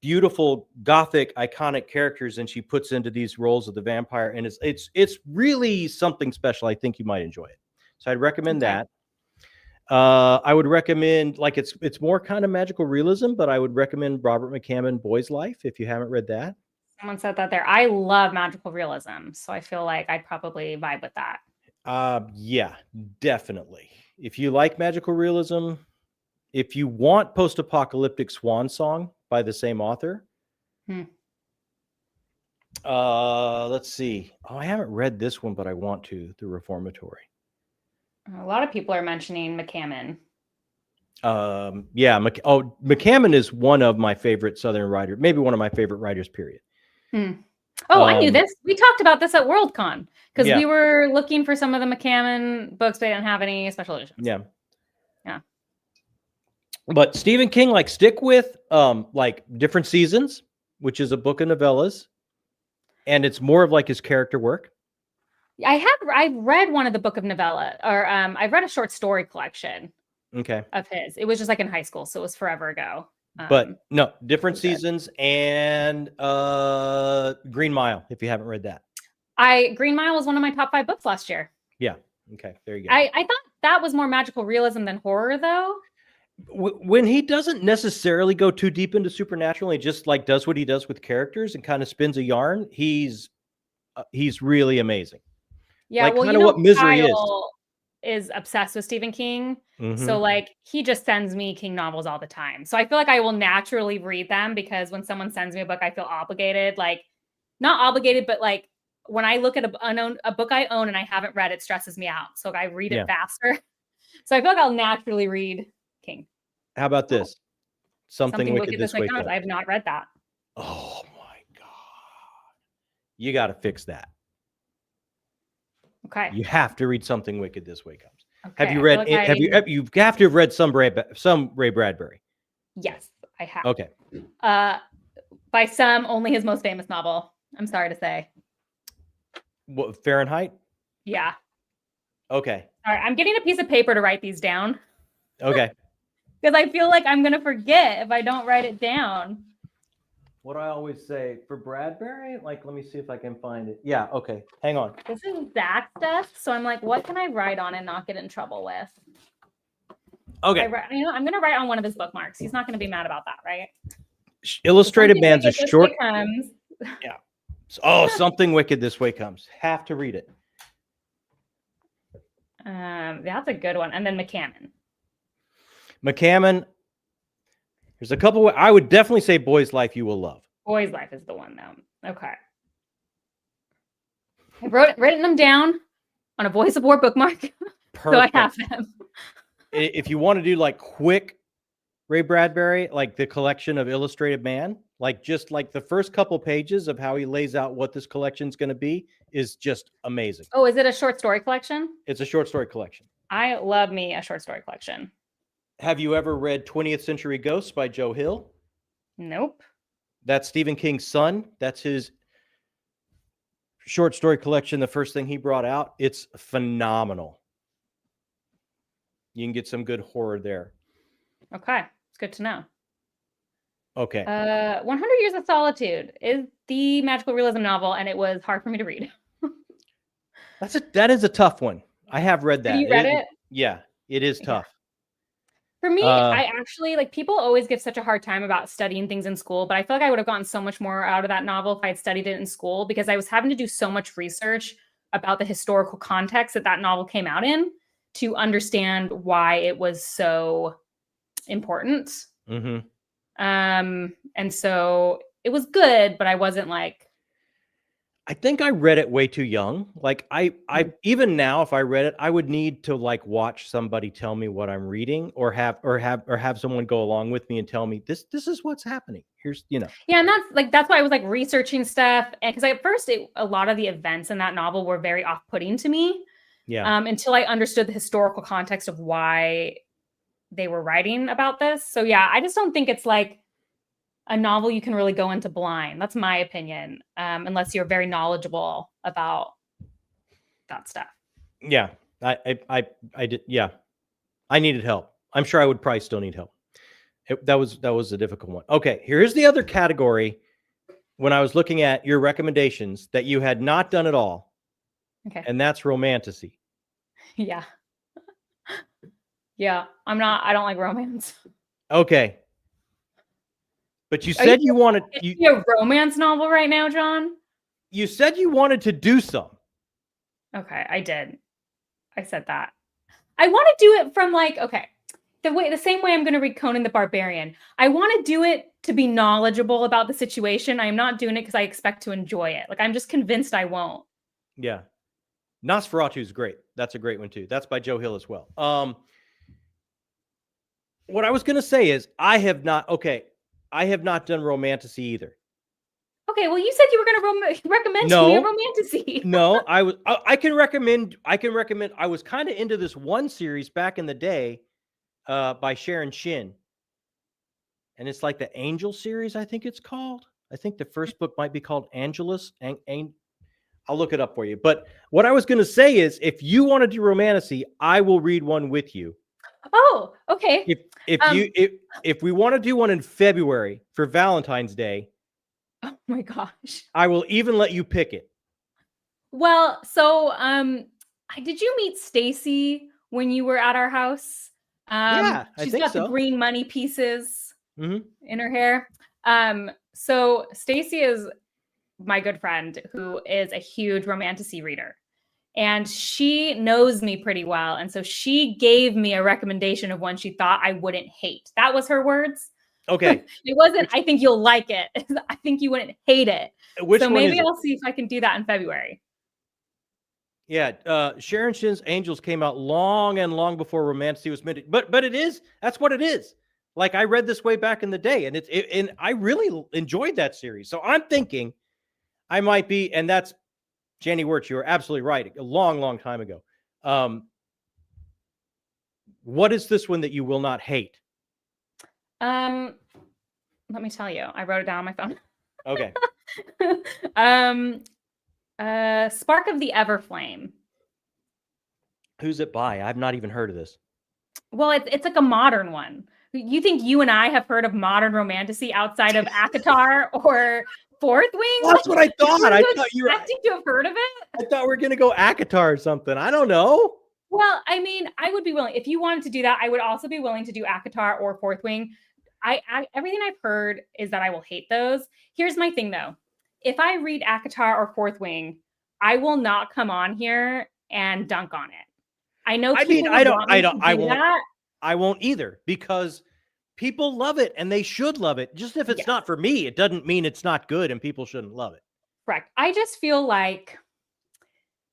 beautiful gothic iconic characters, and she puts into these roles of the vampire, and it's really something special. I think you might enjoy it. So I'd recommend Okay. that. I would recommend, like, it's more kind of magical realism, but I would recommend Robert McCammon Boy's Life if you haven't read that. Someone said that there. I love magical realism, so I feel like I'd probably vibe with that. Yeah, definitely. If you like magical realism, if you want post-apocalyptic swan song by the same author. Let's see. Oh, I haven't read this one, but I want to. The Reformatory. A lot of people are mentioning McCammon. Yeah. McCammon is one of my favorite Southern writers, maybe one of my favorite writers, period. Oh, I knew this. We talked about this at Worldcon because Yeah. we were looking for some of the McCammon books. They didn't have any special editions. Yeah. Yeah. But Stephen King, like, stick with like Different Seasons, which is a book of novellas, and it's more of like his character work. I've read one of the book of novella, or I've read a short story collection Okay. of his. It was just like in high school, so it was forever ago. But no, Different okay. Seasons and Green Mile, if you haven't read that. Green Mile was one of my top 5 books last year. Yeah. Okay. There you go. I thought that was more magical realism than horror, though. When he doesn't necessarily go too deep into supernatural, he just like does what he does with characters and kind of spins a yarn. He's really amazing. Yeah, like, well, kind of what Misery Kyle is obsessed with Stephen King. Mm-hmm. So like he just sends me King novels all the time. So I feel like I will naturally read them because when someone sends me a book, I feel obligated, like not obligated, but like when I look at a book I own and I haven't read, it stresses me out. So I read it faster. So I feel like I'll naturally read King. How about this? Something Wicked This Way Comes. I have not read that. Oh my God. You got to fix that. Okay. You have to read Something Wicked This Way Comes. Okay. Have you read you have to have read some Ray Bradbury? Yes, I have. Okay. By some, only his most famous novel. I'm sorry to say. What, Fahrenheit? Yeah. Okay. All right, I'm getting a piece of paper to write these down. Okay. Because I feel like I'm going to forget if I don't write it down. What I always say for Bradbury, like, let me see if I can find it. Yeah, okay. Hang on. This is Zach stuff. So I'm like, what can I write on and not get in trouble with? Okay. I'm going to write on one of his bookmarks. He's not going to be mad about that, right? Illustrated Man's a short. Yeah. Oh, Something Wicked This Way Comes. Have to read it. That's a good one. And then McCammon. There's a couple. I would definitely say Boy's Life you will love. Boy's Life is the one, though. Okay. I've written them down on a Voice of War bookmark. So I have them. If you want to do like quick Ray Bradbury, like the collection of Illustrated Man, like just like the first couple pages of how he lays out what this collection is going to be is just amazing. Oh, is it a short story collection? It's a short story collection. I love me a short story collection. Have you ever read 20th Century Ghosts by Joe Hill? Nope. That's Stephen King's son. That's his short story collection. The first thing he brought out. It's phenomenal. You can get some good horror there. Okay. It's good to know. Okay. 100 Years of Solitude is the magical realism novel, and it was hard for me to read. That is a tough one. I have read that. Have you read it? Yeah, it is tough. For me, I actually, like, people always give such a hard time about studying things in school, but I feel like I would have gotten so much more out of that novel if I had studied it in school, because I was having to do so much research about the historical context that novel came out in to understand why it was so important. Mm-hmm. And so it was good, but I wasn't like, I think I read it way too young. Like I even now, if I read it, I would need to like watch somebody tell me what I'm reading, or have someone go along with me and tell me this is what's happening. Here's, Yeah, and that's why I was like researching stuff, and because at first a lot of the events in that novel were very off-putting to me. Yeah. Until I understood the historical context of why they were writing about this. So yeah, I just don't think it's like a novel you can really go into blind. That's my opinion. Unless you're very knowledgeable about that stuff. Yeah. I did. Yeah. I needed help. I'm sure I would probably still need help. That was a difficult one. Okay, here's the other category. When I was looking at your recommendations that you had not done at all, Okay. and that's romantasy. Yeah. Yeah. I don't like romance. Okay. But you Are you said you wanted a romance novel right now, John? you said you wanted to do some. Okay, I did. I said that. I want to do it from like, okay, the same way I'm going to read Conan the Barbarian. I want to do it to be knowledgeable about the situation. I'm not doing it because I expect to enjoy it. Like I'm just convinced I won't. Yeah. Nosferatu is great. That's a great one too. That's by Joe Hill as well. What I was going to say is I have not done romantasy either. Okay, well, you said you were going to recommend to me a romantasy. No, I can recommend. I was kind of into this one series back in the day, by Sharon Shin, and it's like the Angel series. I think it's called. I think the first book might be called Angelus. I'll look it up for you. But what I was going to say is, if you want to do romantasy, I will read one with you. Oh, okay. If we want to do one in February for Valentine's Day, oh my gosh, I will even let you pick it. Well, so did you meet Stacy when you were at our house? Yeah, she's got the green money pieces in her hair. So Stacy is my good friend who is a huge romantasy reader. And she knows me pretty well. And so she gave me a recommendation of one she thought I wouldn't hate. That was her words. Okay. It wasn't, I think you'll like it. I think you wouldn't hate it. So maybe I'll see if I can do that in February. Yeah. Sharon Shin's Angels came out long before romantasy was minted. But that's what it is. Like I read this way back in the day, and and I really enjoyed that series. So I'm thinking I might be, and that's Jenny Wirtz, you are absolutely right. A long time ago. What is this one that you will not hate? Let me tell you. I wrote it down on my phone. Okay. Spark of the Everflame. Who's it by? I've not even heard of this. Well, it's like a modern one. You think you and I have heard of modern romantasy outside of ACOTAR or Fourth Wing? Well, that's what I thought. I thought you expecting to have heard of it. I thought we were going to go ACOTAR or something. I don't know. Well, I mean, I would be willing. If you wanted to do that, I would also be willing to do ACOTAR or Fourth Wing. Everything I've heard is that I will hate those. Here's my thing, though. If I read ACOTAR or Fourth Wing, I will not come on here and dunk on it. I know. I won't either, because people love it and they should love it. Just if it's not for me, it doesn't mean it's not good and people shouldn't love it. Correct. I just feel like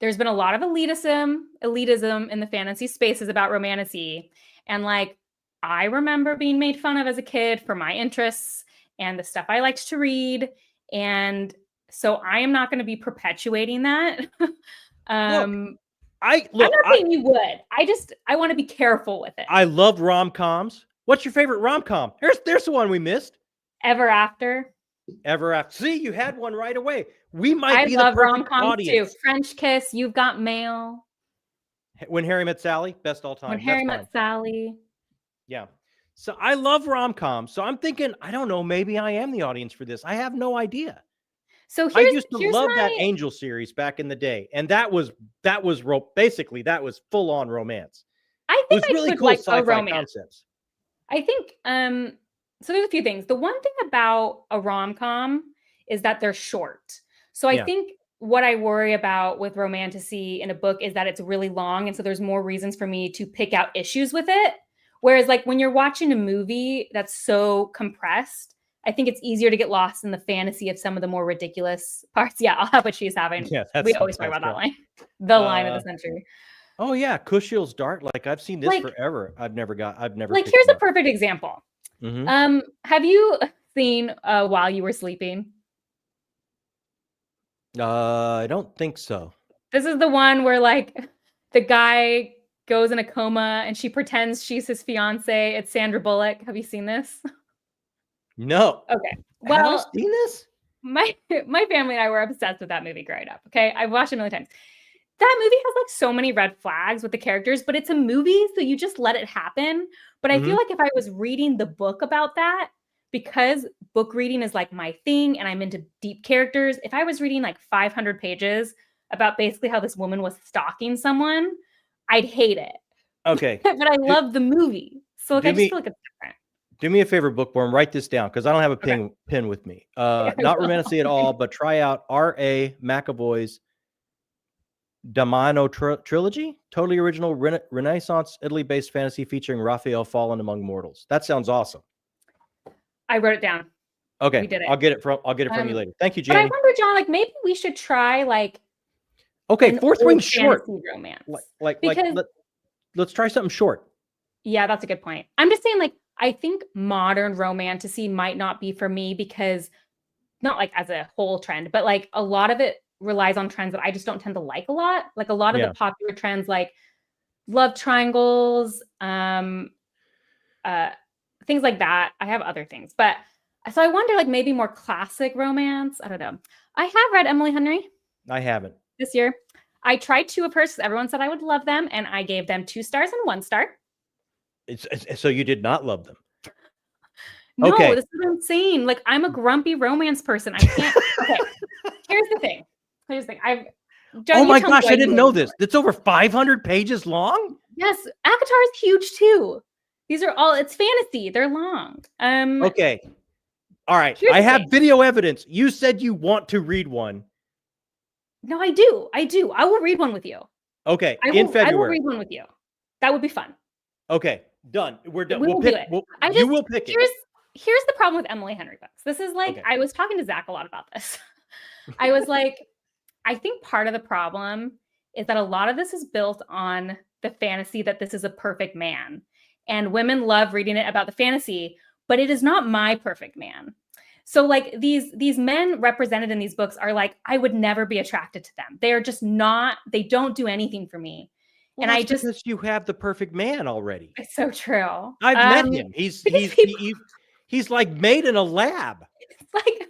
there's been a lot of elitism in the fantasy spaces about romantasy. And like, I remember being made fun of as a kid for my interests and the stuff I liked to read. And so I am not going to be perpetuating that. I'm not saying you would. I want to be careful with it. I love rom-coms. What's your favorite rom-com? There's the one we missed. Ever After. Ever After. See, you had one right away. We might be the perfect rom-coms audience. too. French Kiss, You've Got Mail. When Harry Met Sally, best all time. When Harry Met Sally. Yeah. So I love rom-coms. So I'm thinking, I don't know, maybe I am the audience for this. I have no idea. So I used to love that Angel series back in the day, and that was basically full on romance. I think it was really cool sci-fi concepts. I think so there's a few things. The one thing about a rom-com is that they're short. So I think what I worry about with romantasy in a book is that it's really long, and so there's more reasons for me to pick out issues with it. Whereas like when you're watching a movie that's so compressed, I think it's easier to get lost in the fantasy of some of the more ridiculous parts. Yeah, I'll have what she's having. Yeah, we always talk about that line. The line of the century. Oh yeah, Cushion's Dart. Like I've seen this forever. I've never. Like here's a perfect example. Mm-hmm. Have you seen While You Were Sleeping? I don't think so. This is the one where like the guy goes in a coma and she pretends she's his fiance. It's Sandra Bullock. Have you seen this? No. Okay. Well, have you seen this? My family and I were obsessed with that movie growing up. Okay, I've watched it a million times. that movie has like so many red flags with the characters, but it's a movie, so you just let it happen. But I feel like if I was reading the book about that, because book reading is like my thing and I'm into deep characters, if I was reading like 500 pages about basically how this woman was stalking someone, I'd hate it. Okay. But I love the movie. So like, I just feel like it's different. Do me a favor, Bookborn, write this down because I don't have a pen with me. Not romantic at all, but try out R.A. McAvoy's Damano trilogy, totally original Renaissance Italy-based fantasy featuring Raphael fallen among mortals. That sounds awesome. I wrote it down. Okay, we did it. I'll get it from you later. Thank you, But Jamie. I wonder, John, like maybe we should try like Fourth Wing short romance. Let's try something short. Yeah, that's a good point. I'm just saying, like, I think modern romantasy might not be for me because not like as a whole trend, but like a lot of it relies on trends that I just don't tend to like a lot. Like a lot of the popular trends, like love triangles, things like that. I have other things, but so I wonder, like maybe more classic romance. I don't know. I have read Emily Henry. I haven't this year. I tried 2 of hers because everyone said I would love them, and I gave them 2 stars and 1 star. So you did not love them. No, this is insane. Like I'm a grumpy romance person. I can't. Okay, here's the thing. Oh my gosh, I didn't know this. It's over 500 pages long. Yes, ACOTAR is huge too. These are all. It's fantasy. They're long. Okay. All right. I have video evidence. You said you want to read one. No, I do. I will read one with you. Okay. In February. I will read one with you. That would be fun. Okay. Done. We're done. We'll pick it. You will pick it. Here's the problem with Emily Henry books. This is like, I was talking to Zach a lot about this. I was like, I think part of the problem is that a lot of this is built on the fantasy that this is a perfect man. And women love reading it about the fantasy, but it is not my perfect man. So like these men represented in these books are like, I would never be attracted to them. They are just not, they don't do anything for me. Well, and because you have the perfect man already. It's so true. I've met him. He's like made in a lab. It's like,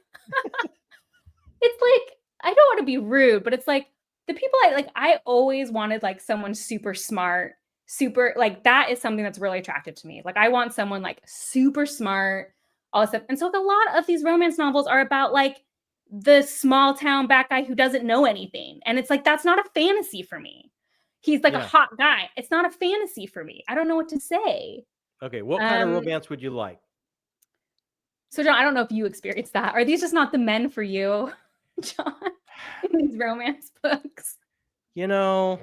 I don't want to be rude, but it's like the people I always wanted like someone super smart, super like that is something that's really attractive to me. Like I want someone like super smart, all this stuff. And so like, a lot of these romance novels are about like the small town bad guy who doesn't know anything. And it's like, that's not a fantasy for me. He's like a hot guy. It's not a fantasy for me. I don't know what to say. Okay. What kind of romance would you like? So John, I don't know if you experienced that. Are these just not the men for you, John, in these romance books? You know,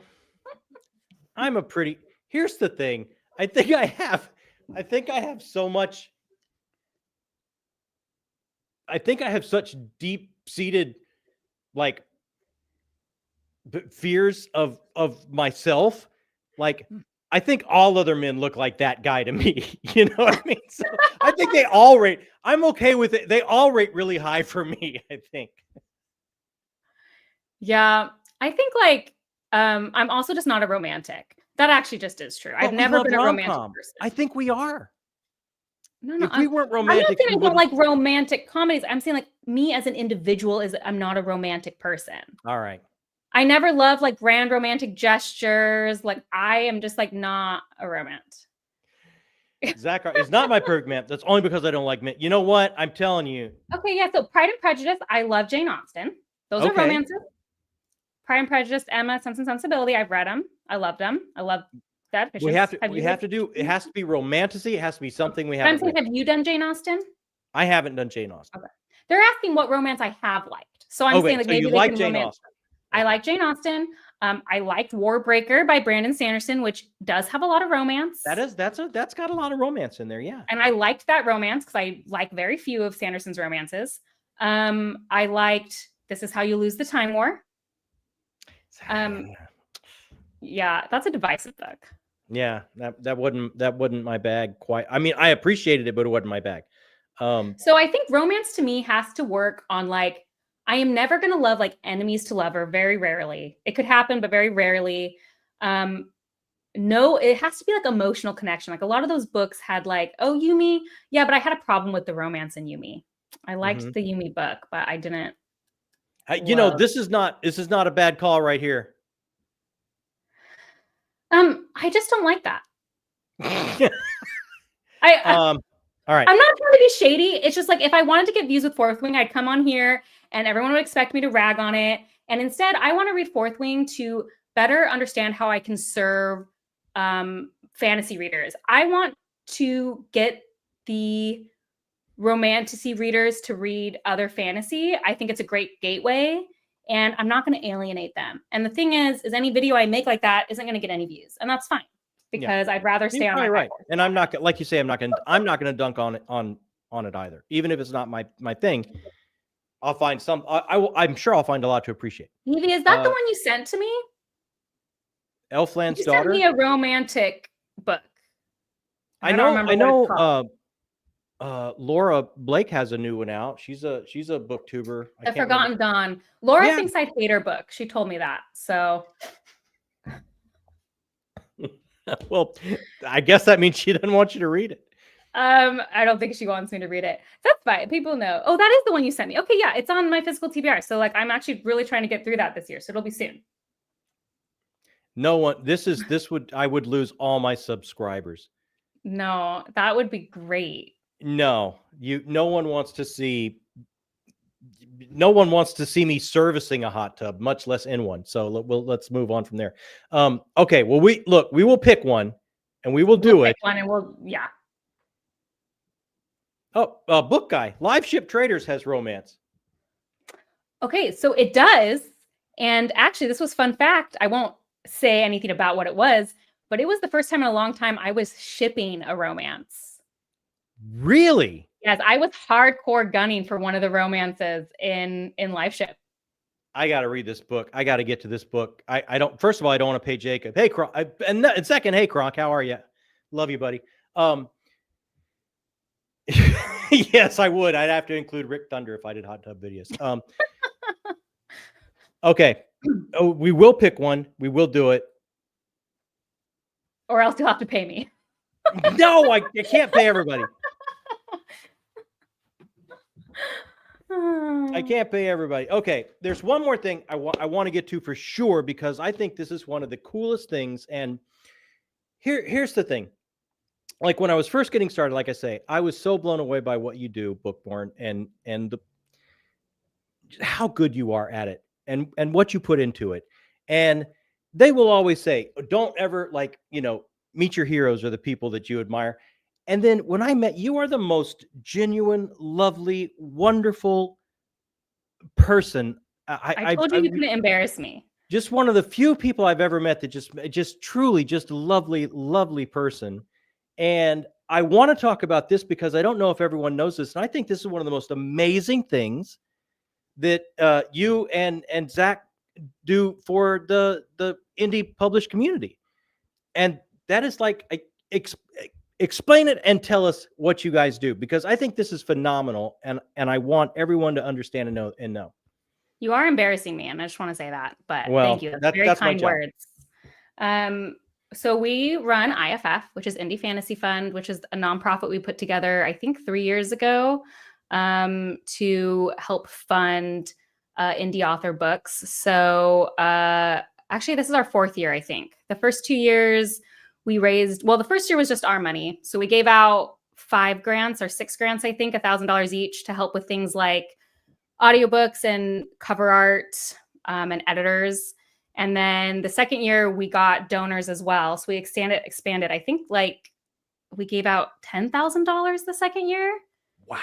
here's the thing. I think I have so much. I think I have such deep-seated, like, fears of myself. Like, I think all other men look like that guy to me. You know what I mean? So I think they all rate. I'm okay with it. They all rate really high for me, I think. Yeah. I think like I'm also just not a romantic. That actually just is true. I've never been a romantic person. I think we are. No, if we weren't romantic, I'm not saying I don't like romantic comedies. I'm saying like me as an individual I'm not a romantic person. All right. I never loved like grand romantic gestures. Like I am just like not a romantic. Zach is not my perfect man. That's only because I don't like men. You know what? I'm telling you. Okay, yeah. So Pride and Prejudice, I love Jane Austen. Those are romances. Pride and Prejudice, Emma, Sense and Sensibility. I've read them. I loved them. I love that. It has to be romantasy. It has to be something we have. I'm saying, have you done Jane Austen? I haven't done Jane Austen. Okay. They're asking what romance I have liked. So I'm saying like maybe you like Jane Austen. I like Jane Austen. I liked Warbreaker by Brandon Sanderson, which does have a lot of romance. That's got a lot of romance in there, yeah. And I liked that romance because I like very few of Sanderson's romances. I liked This Is How You Lose the Time War. Yeah, that's a divisive book. Yeah, that wasn't my bag quite. I mean, I appreciated it, but it wasn't my bag. So I think romance to me has to work on like, I am never going to love like enemies to lover, very rarely. It could happen, but very rarely. No, it has to be like emotional connection. Like a lot of those books had like, oh, Yumi. Yeah, but I had a problem with the romance in Yumi. I liked the Yumi book, but I didn't. You know, this is not a bad call right here. I just don't like that. All right. I'm not trying to be shady. It's just like if I wanted to get views with Fourth Wing, I'd come on here and everyone would expect me to rag on it. And instead, I want to read Fourth Wing to better understand how I can serve fantasy readers. I want to get the romantasy readers to read other fantasy. I think it's a great gateway, and I'm not going to alienate them. And the thing is any video I make like that isn't going to get any views, and that's fine because I'd rather stay on my right. And I'm not like you say, I'm not gonna dunk on it either. Even if it's not my thing, I'll find some. I'm sure I'll find a lot to appreciate. Evie, is that the one you sent to me? Elfland's you Daughter. Sent me a romantic book. I know. Laura Blake has a new one out. She's a booktuber. The Forgotten Dawn. Laura thinks I hate her book. She told me that. So well, I guess that means she doesn't want you to read it. I don't think she wants me to read it. That's fine. People know. Oh, that is the one you sent me. Okay, yeah, it's on my physical TBR. So like I'm actually really trying to get through that this year. So it'll be soon. No one, I would lose all my subscribers. No, that would be great. No one wants to see me servicing a hot tub, much less in one. So let's move on from there. Okay. Well, we will pick one and we will do it. One and Oh, Book Guy, Live Ship Traders has romance. Okay. So it does. And actually this was fun fact. I won't say anything about what it was, but it was the first time in a long time I was shipping a romance. Really? Yes, I was hardcore gunning for one of the romances in Live Ship. I got to read this book. I got to get to this book. I don't. First of all, I don't want to pay Jacob. Hey, Kronk. And second, hey, Kronk, how are you? Love you, buddy. Yes, I would. I'd have to include Rick Thunder if I did hot tub videos. Okay. Oh, we will pick one. We will do it. Or else you'll have to pay me. No, I can't pay everybody. I can't pay everybody. Okay, there's one more thing I want to get to for sure, because I think this is one of the coolest things. And here's the thing. Like when I was first getting started, like I say, I was so blown away by what you do, Bookborn, and how good you are at it, and what you put into it. And they will always say, don't ever meet your heroes or the people that you admire. And then when I met you, are the most genuine, lovely, wonderful person. I told you you couldn't embarrass me. Just one of the few people I've ever met that just truly just a lovely, lovely person. And I want to talk about this because I don't know if everyone knows this. And I think this is one of the most amazing things that you and Zach do for the indie published community. And that is like, explain it and tell us what you guys do, because I think this is phenomenal. And I want everyone to understand and know. You are embarrassing me, and I just want to say that, but thank you. That's very kind words. So we run IFF, which is Indie Fantasy Fund, which is a nonprofit we put together, I think 3 years ago, to help fund indie author books. So actually, this is our 4th year, I think. The first 2 years we raised, well, the first year was just our money. So we gave out 5 grants or 6 grants, I think, $1,000 each to help with things like audiobooks and cover art and editors. And then the second year we got donors as well. So we expanded. I think like we gave out $10,000 the second year. Wow.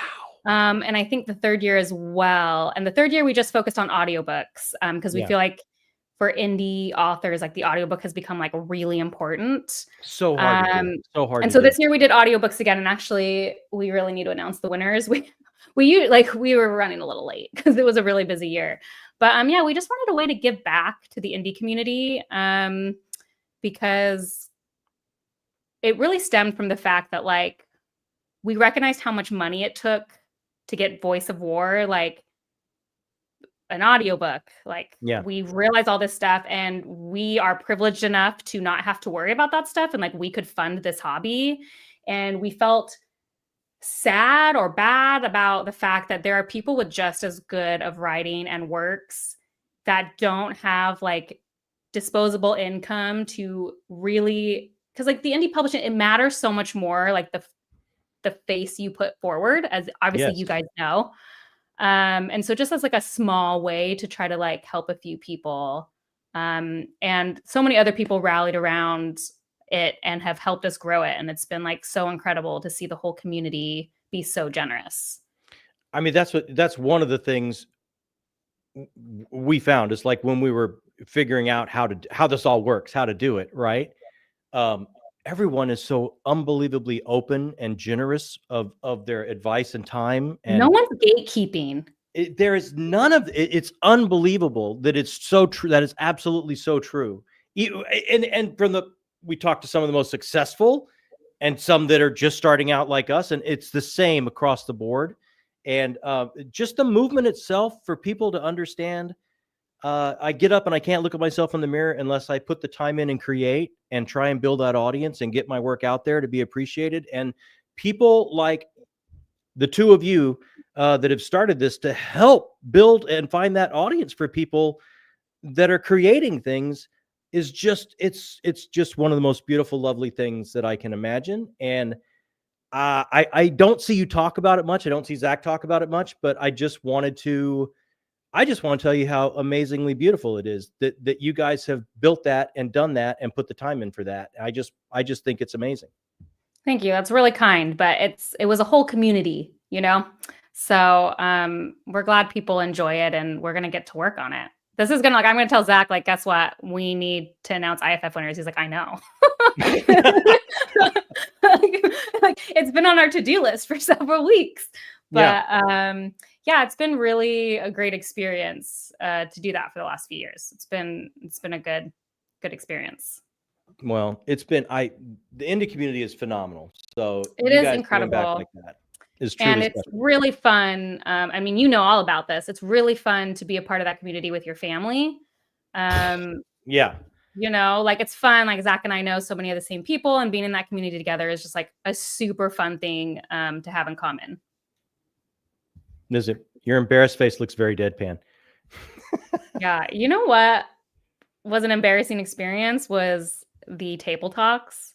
And I think the third year as well. And the third year we just focused on audiobooks because we feel like for indie authors, like the audiobook has become like really important. So hard. So hard. And so this year we did audiobooks again. And actually we really need to announce the winners. We were running a little late because it was a really busy year. But yeah, we just wanted a way to give back to the indie community because it really stemmed from the fact that like we recognized how much money it took to get Voice of War, like an audiobook. Like we realized all this stuff, and we are privileged enough to not have to worry about that stuff, and like we could fund this hobby. And we felt sad or bad about the fact that there are people with just as good of writing and works that don't have like disposable income to really, because like the indie publishing, it matters so much more, like the face you put forward, as obviously you guys know. And so just as like a small way to try to like help a few people. And so many other people rallied around it and have helped us grow it. And it's been like so incredible to see the whole community be so generous. I mean, that's one of the things we found is like when we were figuring out how this all works, how to do it, right? Everyone is so unbelievably open and generous of their advice and time. And no one's gatekeeping. There is none of it. It's unbelievable that it's so true. That is absolutely so true. And we talked to some of the most successful and some that are just starting out like us. And it's the same across the board. And just the movement itself for people to understand. I get up and I can't look at myself in the mirror unless I put the time in and create and try and build that audience and get my work out there to be appreciated. And people like the two of you that have started this to help build and find that audience for people that are creating things is just, it's just one of the most beautiful, lovely things that I can imagine. And I don't see you talk about it much. I don't see Zach talk about it much, but I just want to tell you how amazingly beautiful it is that you guys have built that and done that and put the time in for that. I just think it's amazing. Thank you. That's really kind, but it was a whole community, you know? So we're glad people enjoy it and we're going to get to work on it. This is going to I'm going to tell Zach, like, guess what? We need to announce IFF winners. He's like, I know. like, it's been on our to-do list for several weeks, but yeah, it's been really a great experience to do that for the last few years. It's been a good experience. Well, the indie community is phenomenal. So it is incredible. Like that is truly and it's special. Really fun. I mean, you know all about this. It's really fun to be a part of that community with your family. Yeah. You know, like it's fun. Like Zach and I know so many of the same people, and being in that community together is just like a super fun thing to have in common. Is it? Your embarrassed face looks very deadpan. Yeah. You know what was an embarrassing experience was the table talks.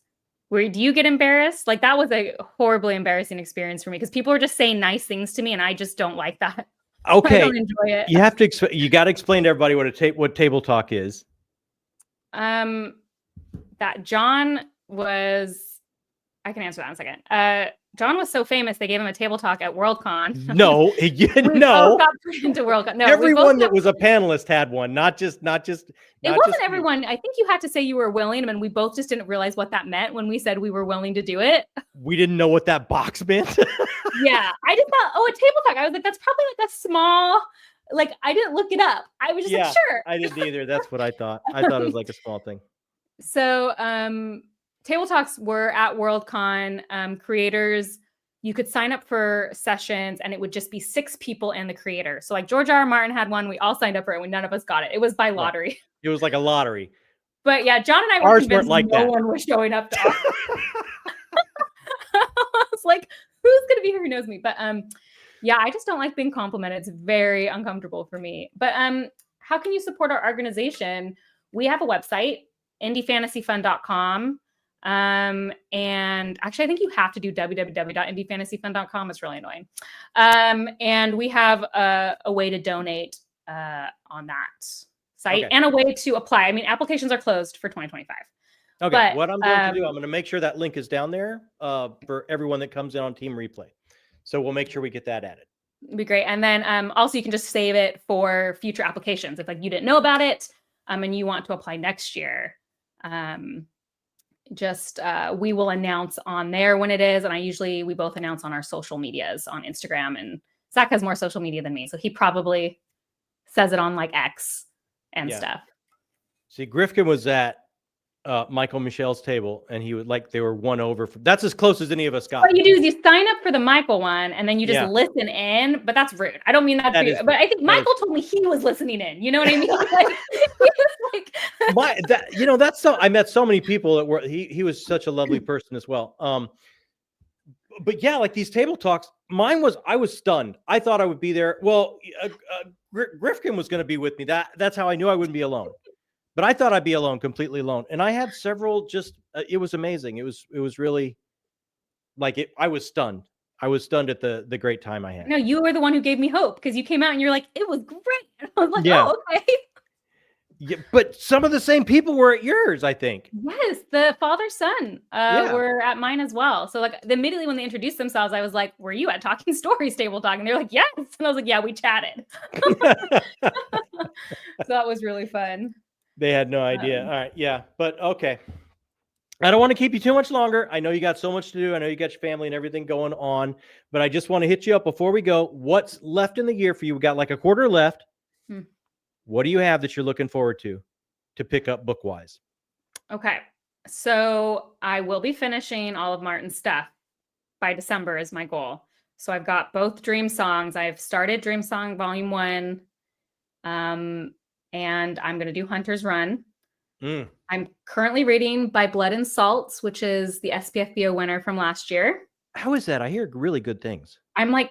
Where do you get embarrassed? Like that was a horribly embarrassing experience for me because people were just saying nice things to me and I just don't like that. Okay. I don't enjoy it. You have to you got to explain to everybody what table talk is. That John was, I can answer that in a second. John was so famous they gave him a table talk at Worldcon. No, no. Got into Worldcon. No, everyone that was a panelist had one, not just. It wasn't everyone. I think you had to say you were willing, and we both just didn't realize what that meant when we said we were willing to do it. We didn't know what that box meant. Yeah, I just thought, a table talk. I was like, that's probably like a small. Like I didn't look it up. I was just like, sure. I didn't either. That's what I thought. I thought it was like a small thing. So, table talks were at Worldcon. Creators, you could sign up for sessions and it would just be 6 people and the creator. So like George R.R. Martin had one. We all signed up for it when none of us got it. It was by lottery. Right. It was like a lottery. But yeah, John and I were convinced like no one was showing up to ours. I was like, who's going to be here who knows me? But yeah, I just don't like being complimented. It's very uncomfortable for me. But how can you support our organization? We have a website, indiefantasyfund.com. And actually, I think you have to do www.indiefantasyfund.com. It's really annoying. And we have a way to donate on that site and a way to apply. I mean, applications are closed for 2025. Okay, but, what I'm going to do, I'm going to make sure that link is down there for everyone that comes in on Team Replay. So we'll make sure we get that added. It'd be great. And then also you can just save it for future applications. If like you didn't know about it and you want to apply next year, we will announce on there when it is. And we both announce on our social medias on Instagram, and Zach has more social media than me. So he probably says it on like X and stuff. See, Grifkin was at Michael Michel's table and he would they were one over. That's as close as any of us got. What you do is you sign up for the Michael one and then you just listen in, but that's rude. I don't mean that to you, but I think Michael told me he was listening in. You know what I mean? I met so many people that were, he was such a lovely person as well. But yeah, like these table talks, I was stunned. I thought I would be there. Well, Grifkin was going to be with me. That's how I knew I wouldn't be alone. But I thought I'd be alone, completely alone. And I had several it was amazing. It was really like it. I was stunned. I was stunned at the great time I had. No, you were the one who gave me hope because you came out and you're like, it was great. And I was like, Yeah. oh, okay. Yeah, but some of the same people were at yours, I think. Yes, the father-son were at mine as well. So like immediately when they introduced themselves, I was like, were you at Talking Stories Table Talk? And they're like, yes. And I was like, yeah, we chatted. So that was really fun. They had no idea. All right. Yeah. But okay. I don't want to keep you too much longer. I know you got so much to do. I know you got your family and everything going on, but I just want to hit you up before we go. What's left in the year for you? We got like a quarter left. What do you have that you're looking forward to pick up book-wise? Okay. So I will be finishing all of Martin's stuff by December is my goal. So I've got both Dream Songs. I've started Dream Song Volume 1. And I'm going to do Hunter's Run. I'm currently reading By Blood and Salts, which is the SPFBO winner from last year. How is that? I hear really good things. I'm like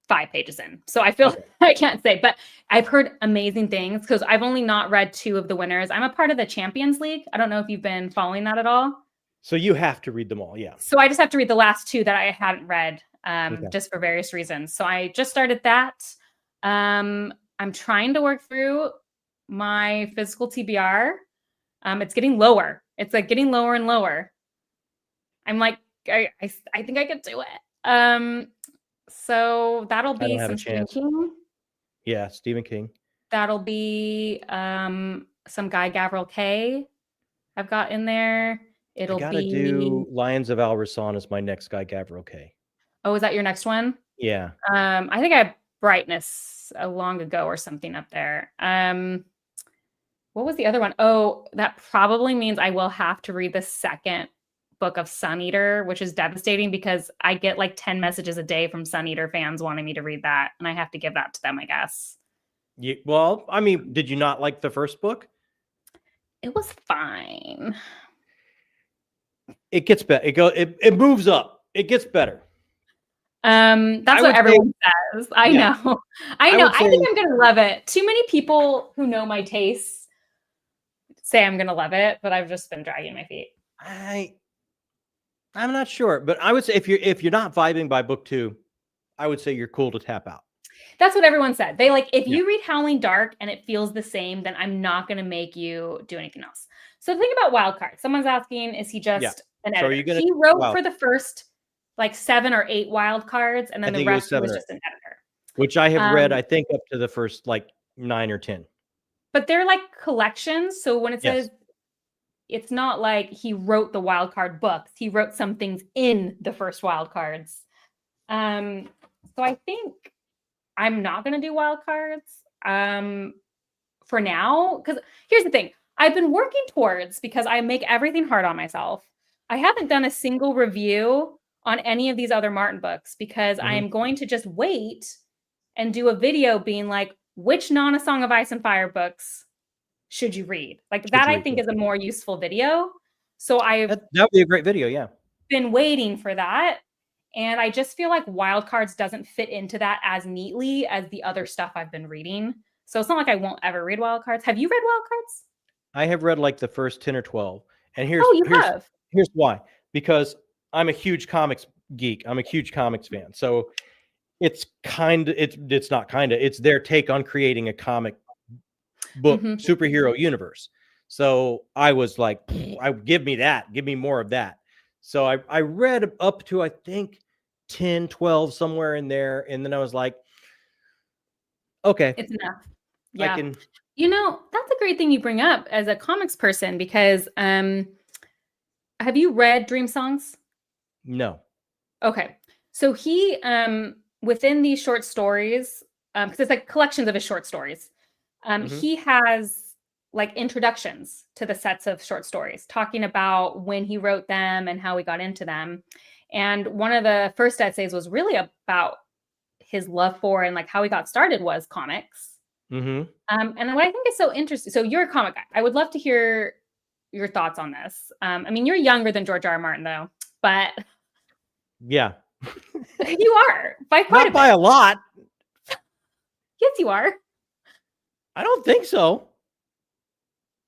5 pages in. So I feel I can't say, but I've heard amazing things because I've only not read 2 of the winners. I'm a part of the Champions League. I don't know if you've been following that at all. So you have to read them all. Yeah. So I just have to read the last 2 that I hadn't read just for various reasons. So I just started that. I'm trying to work through my physical TBR. It's getting lower. It's like getting lower and lower. I'm like, I think I could do it. So that'll be some Stephen King. Yeah, Stephen King. That'll be some Guy Gavriel Kay I've got in there. It'll be do Lions of Alrasan as my next Guy Gavriel Kay. Oh, is that your next one? Yeah. I think I had Brightness long ago or something up there. What was the other one? Oh, that probably means I will have to read the second book of Sun Eater, which is devastating because I get like 10 messages a day from Sun Eater fans wanting me to read that, and I have to give that to them, I guess. Well, I mean, did you not like the first book? It was fine. It gets better. It moves up. It gets better. That's what everyone says. I know. I think I'm gonna love it. Too many people who know my tastes say I'm gonna love it, but I've just been dragging my feet. I'm not sure, but I would say if you're not vibing by book 2, I would say you're cool to tap out. That's what everyone said. They like, if you read Howling Dark and it feels the same, then I'm not going to make you do anything else. So the thing about Wildcard, someone's asking, is he just an editor? He wrote for the first like 7 or 8 Wildcards, and then the rest was just an editor. Which I have read, I think, up to the first like 9 or 10. But they're like collections. So when it says, it's not like he wrote the Wildcard books. He wrote some things in the first Wildcards. So I think I'm not going to do Wildcards for now. Because here's the thing. I've been working towards, because I make everything hard on myself. I haven't done a single review on any of these other Martin books because I am going to just wait and do a video being like, which non A Song of Ice and Fire books should you read? Like that, I think is a more useful video. So that would be a great video. Yeah. Been waiting for that. And I just feel like Wildcards doesn't fit into that as neatly as the other stuff I've been reading. So it's not like I won't ever read Wildcards. Have you read Wildcards? I have read like the first 10 or 12. And here's why. Because I'm a huge comics geek. I'm a huge comics fan. So it's their take on creating a comic book superhero universe. So I was like, give me that. Give me more of that. So I read up to, I think, 10, 12, somewhere in there. And then I was like, okay. It's enough. Yeah. That's a great thing you bring up as a comics person, because have you read Dream Songs? No. Okay. So he, within these short stories, because it's like collections of his short stories, he has like introductions to the sets of short stories, talking about when he wrote them and how he got into them. And one of the first essays was really about his love for and like how he got started was comics. And what I think is so interesting, so you're a comic guy. I would love to hear your thoughts on this. I mean, you're younger than George R. R. Martin, though, but yeah, you are by quite by a lot. Yes, you are. I don't think so.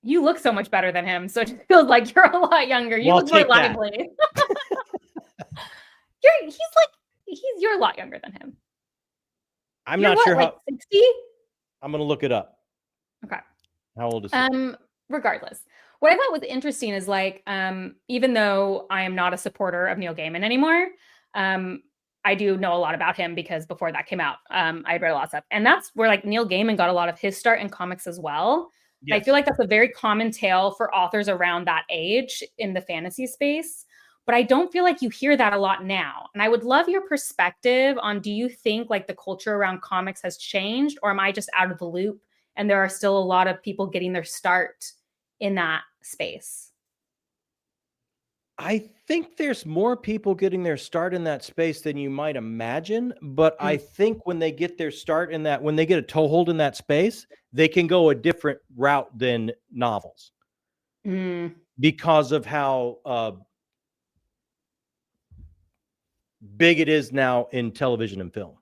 You look so much better than him, so it feels like you're a lot younger. You Well, look more take that. lively. You're a lot younger than him. I'm You're not what, sure like how. 60? I'm gonna look it up. Okay. How old is he? Regardless, what I thought was interesting is like, even though I am not a supporter of Neil Gaiman anymore, I do know a lot about him because before that came out, I read a lot of stuff, and that's where like Neil Gaiman got a lot of his start in comics as well. I feel Yes. like that's a very common tale for authors around that age in the fantasy space. But I don't feel like you hear that a lot now. And I would love your perspective on, do you think like the culture around comics has changed, or am I just out of the loop and there are still a lot of people getting their start in that space? I think there's more people getting their start in that space than you might imagine, but I Mm. think when they get their start in that, when they get a toehold in that space, they can go a different route than novels Mm, because of how big it is now in television and film.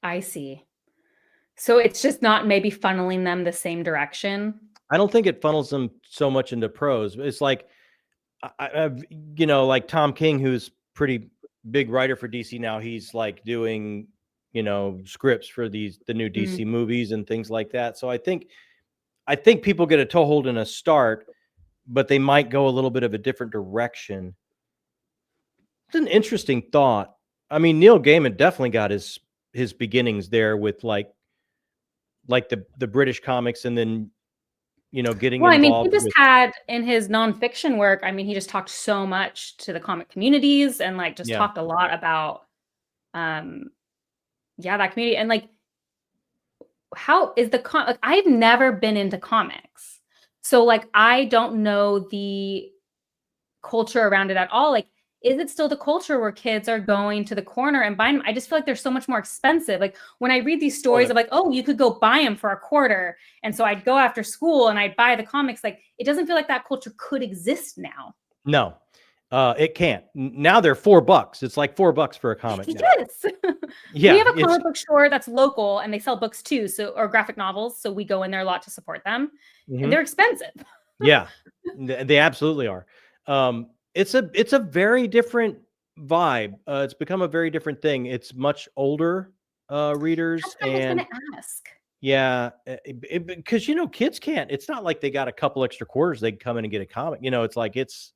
I see. So it's just not maybe funneling them the same direction. I don't think it funnels them so much into prose. It's like, like Tom King, who's pretty big writer for DC now. He's like doing, scripts for the new Mm. DC movies and things like that. So I think people get a toehold in a start, but they might go a little bit of a different direction. It's an interesting thought. I mean, Neil Gaiman definitely got his beginnings there with like the British comics, and then getting Well, I mean, he involved just with had in his nonfiction work, I mean, he just talked so much to the comic communities and like just yeah. talked a lot about um yeah, that community. And like, how is the like, I've never been into comics. So like I don't know the culture around it at all. Like, is it still the culture where kids are going to the corner and buying them? I just feel like they're so much more expensive. Like when I read these stories of like, oh, you could go buy them for a quarter. And so I'd go after school and I'd buy the comics. Like it doesn't feel like that culture could exist now. No, it can't. Now they're $4. It's like $4 for a comic now. Yes. Yeah, We have a comic book store that's local and they sell books too. So, or graphic novels. So we go in there a lot to support them and they're expensive. yeah, they absolutely are. It's a very different vibe. It's become a very different thing. It's much older readers, That's what I was and going to ask. yeah, because kids can't. It's not like they got a couple extra quarters they can come in and get a comic. It's like it's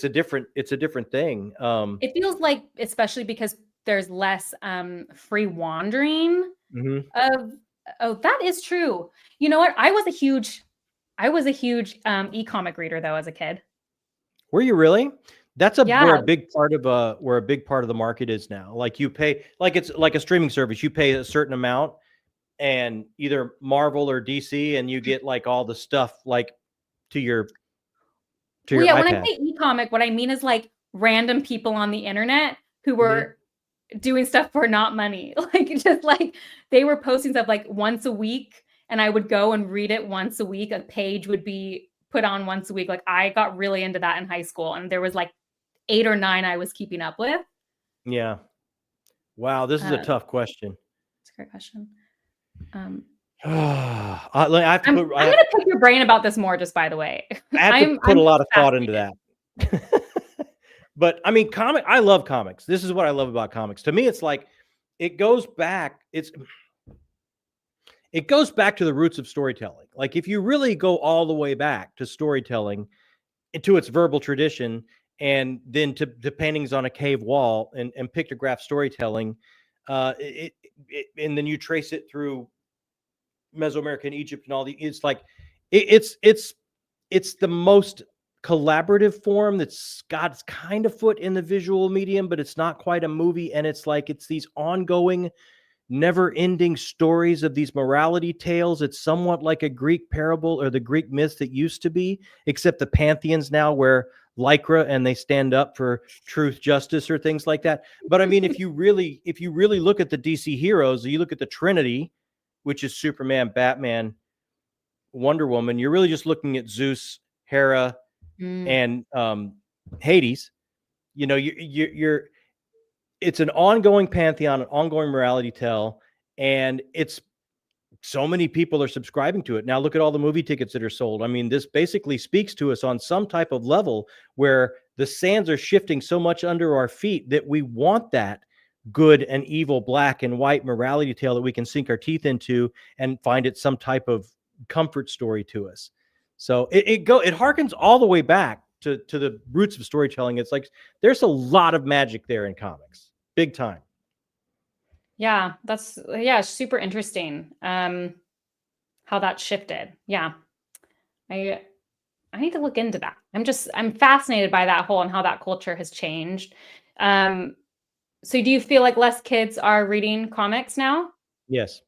a different thing. It feels like, especially because there's less free wandering Mhm. of, oh, that is true. You know what? I was a huge e-comic reader though as a kid. Were you really? That's Yeah. where a big part of the market is now. Like you pay, like it's like a streaming service. You pay a certain amount, and either Marvel or DC, and you get like all the stuff like to your Well, yeah, when I iPad. say e-comic, what I mean is like random people on the internet who were doing stuff for not money. Like just like they were posting stuff like once a week and I would go and read it once a week. A page would be put on once a week. Like I got really into that in high school and there was like 8 or 9 I was keeping up with. Yeah. Wow, this is a tough question. That's a great question. I have to I'm put. gonna pick your brain about this more, just by the way. I have to put a lot of thought into that. But I mean, I love comics. This is what I love about comics. To me, it's like it goes back. It goes back to the roots of storytelling. Like if you really go all the way back to storytelling, to its verbal tradition, and then to paintings on a cave wall and pictograph storytelling, and then you trace it through Mesoamerican Egypt and all the. It's like it's the most collaborative form that's got its kind of foot in the visual medium, but it's not quite a movie. And it's like it's these ongoing, never-ending stories of these morality tales. It's somewhat like a Greek parable or the Greek myth that used to be, except the pantheons now wear lycra and they stand up for truth, justice, or things like that. But I mean, if you really look at the DC heroes, you look at the Trinity, which is Superman, Batman, Wonder Woman, you're really just looking at Zeus, Hera, and Hades. You're it's an ongoing pantheon, an ongoing morality tale, and it's so many people are subscribing to it. Now look at all the movie tickets that are sold. I mean, this basically speaks to us on some type of level where the sands are shifting so much under our feet that we want that good and evil, black and white morality tale that we can sink our teeth into and find it some type of comfort story to us. So it harkens all the way back to the roots of storytelling. It's like there's a lot of magic there in comics, big time. Yeah, that's super interesting. How that shifted. Yeah. I need to look into that. I'm fascinated by that whole and how that culture has changed. So do you feel like less kids are reading comics now? Yes.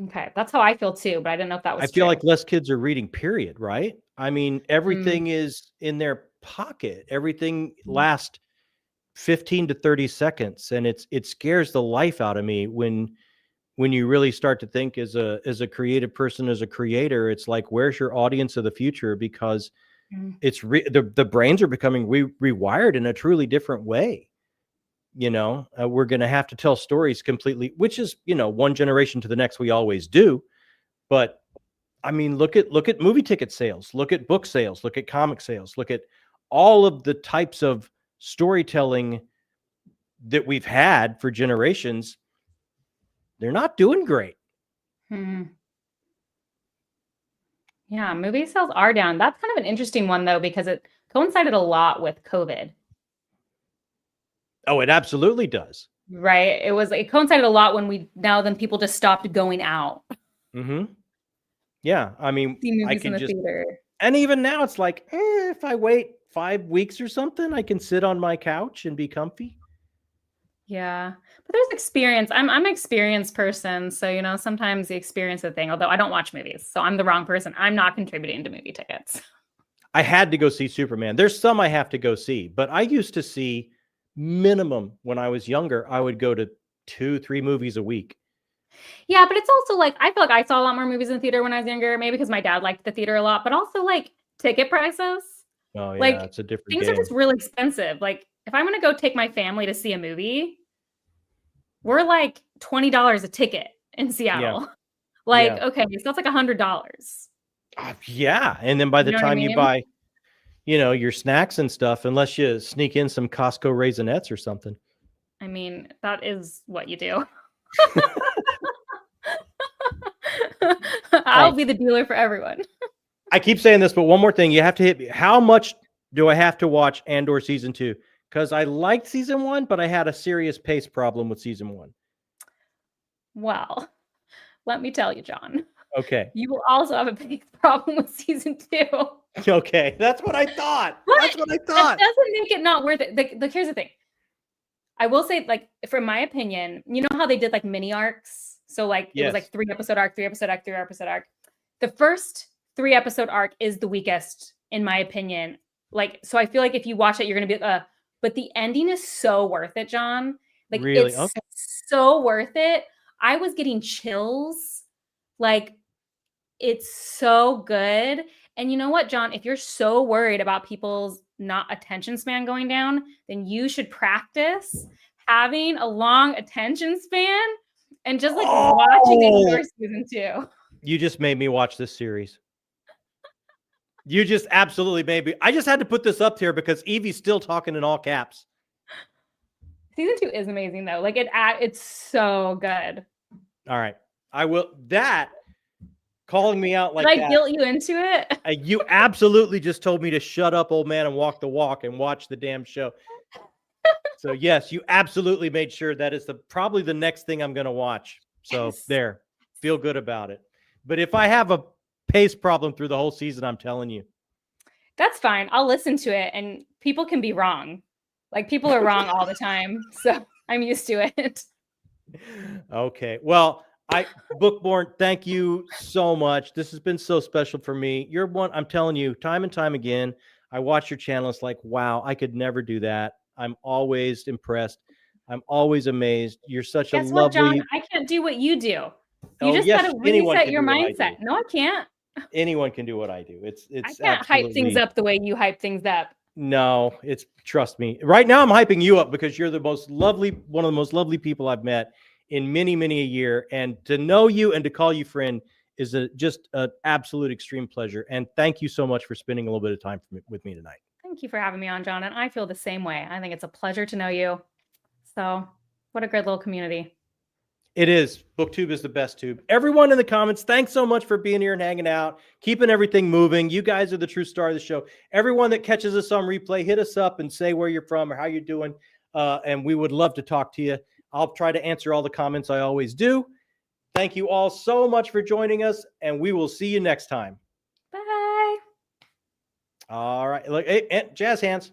Okay. That's how I feel too, but I didn't know if that was I feel true. like less kids are reading, period, right? I mean, everything is in their pocket. Everything lasts 15 to 30 seconds. And it scares the life out of me when you really start to think as a creative person, as a creator, it's like, where's your audience of the future? Because it's the brains are becoming rewired in a truly different way. We're going to have to tell stories completely, which is, one generation to the next, we always do. But I mean, look at movie ticket sales, look at book sales, look at comic sales, look at all of the types of storytelling that we've had for generations. They're not doing great. Yeah, movie sales are down. That's kind of an interesting one though, because it coincided a lot with COVID. Oh, it absolutely does. Right. It coincided a lot when then people just stopped going out. Mm-hmm. Yeah. I mean, See movies in the theater. And even now it's like, if I wait 5 weeks or something, I can sit on my couch and be comfy. Yeah. But there's experience. I'm an experienced person. So, sometimes the experience of the thing, although I don't watch movies. So I'm the wrong person. I'm not contributing to movie tickets. I had to go see Superman. There's some I have to go see, but I used to see minimum when I was younger. I would go to 2-3 movies a week. Yeah, but it's also like, I feel like I saw a lot more movies in the theater when I was younger, maybe because my dad liked the theater a lot, but also like ticket prices. Oh yeah, like, it's a different things game. are just really expensive. Like if I'm going to go take my family to see a movie, we're like $20 a ticket in Seattle. Yeah. Like, Yeah. okay, so that's like $100. Yeah. And then by the time you buy, your snacks and stuff, unless you sneak in some Costco Raisinets or something. I mean, that is what you do. I'll be the dealer for everyone. I keep saying this, but one more thing. You have to hit me. How much do I have to watch Andor season 2? Because I liked season 1, but I had a serious pace problem with season 1. Well, let me tell you, John. Okay. You will also have a pace problem with season 2. Okay. That's what I thought. That's what I thought. That doesn't make it not worth it. Here's the thing. I will say, like, from my opinion, you know how they did like mini arcs? So like it was like 3-episode arc, 3-episode arc, 3-episode arc. The first 3-episode arc is the weakest, in my opinion. Like, so I feel like if you watch it, you're gonna be but the ending is so worth it, John. Like really? It's so worth it. I was getting chills. Like, it's so good. And you know what, John? If you're so worried about people's not attention span going down, then you should practice having a long attention span and just like watching Andor season 2. You just made me watch this series. You just absolutely made me. I just had to put this up here because Evie's still talking in all caps. Season 2 is amazing though. Like it's so good. All right. I will. That calling me out like that. Did I guilt you into it? You absolutely just told me to shut up, old man, and walk the walk and watch the damn show. So yes, you absolutely made sure that is probably the next thing I'm going to watch. So there, feel good about it. But if I have a pace problem through the whole season, I'm telling you. That's fine. I'll listen to it, and people can be wrong. Like people are wrong all the time. So I'm used to it. Okay. Well, Bookborn, thank you so much. This has been so special for me. You're one, I'm telling you, time and time again, I watch your channel. It's like, wow, I could never do that. I'm always impressed. I'm always amazed. You're such a lovely. Guess what, John? I can't do what you do. You just got to reset your mindset. No, I can't. Anyone can do what I do. I can't hype things up the way you hype things up. No, trust me. Right now I'm hyping you up because you're one of the most lovely people I've met in many, many a year. And to know you and to call you friend is just an absolute extreme pleasure. And thank you so much for spending a little bit of time with me tonight. Thank you for having me on, John. And I feel the same way. I think it's a pleasure to know you. So, what a great little community. It is. BookTube is the best tube. Everyone in the comments, thanks so much for being here and hanging out, keeping everything moving. You guys are the true star of the show. Everyone that catches us on replay, hit us up and say where you're from or how you're doing. And we would love to talk to you. I'll try to answer all the comments. I always do. Thank you all so much for joining us, and we will see you next time. Bye. All right. Look, hey, jazz hands.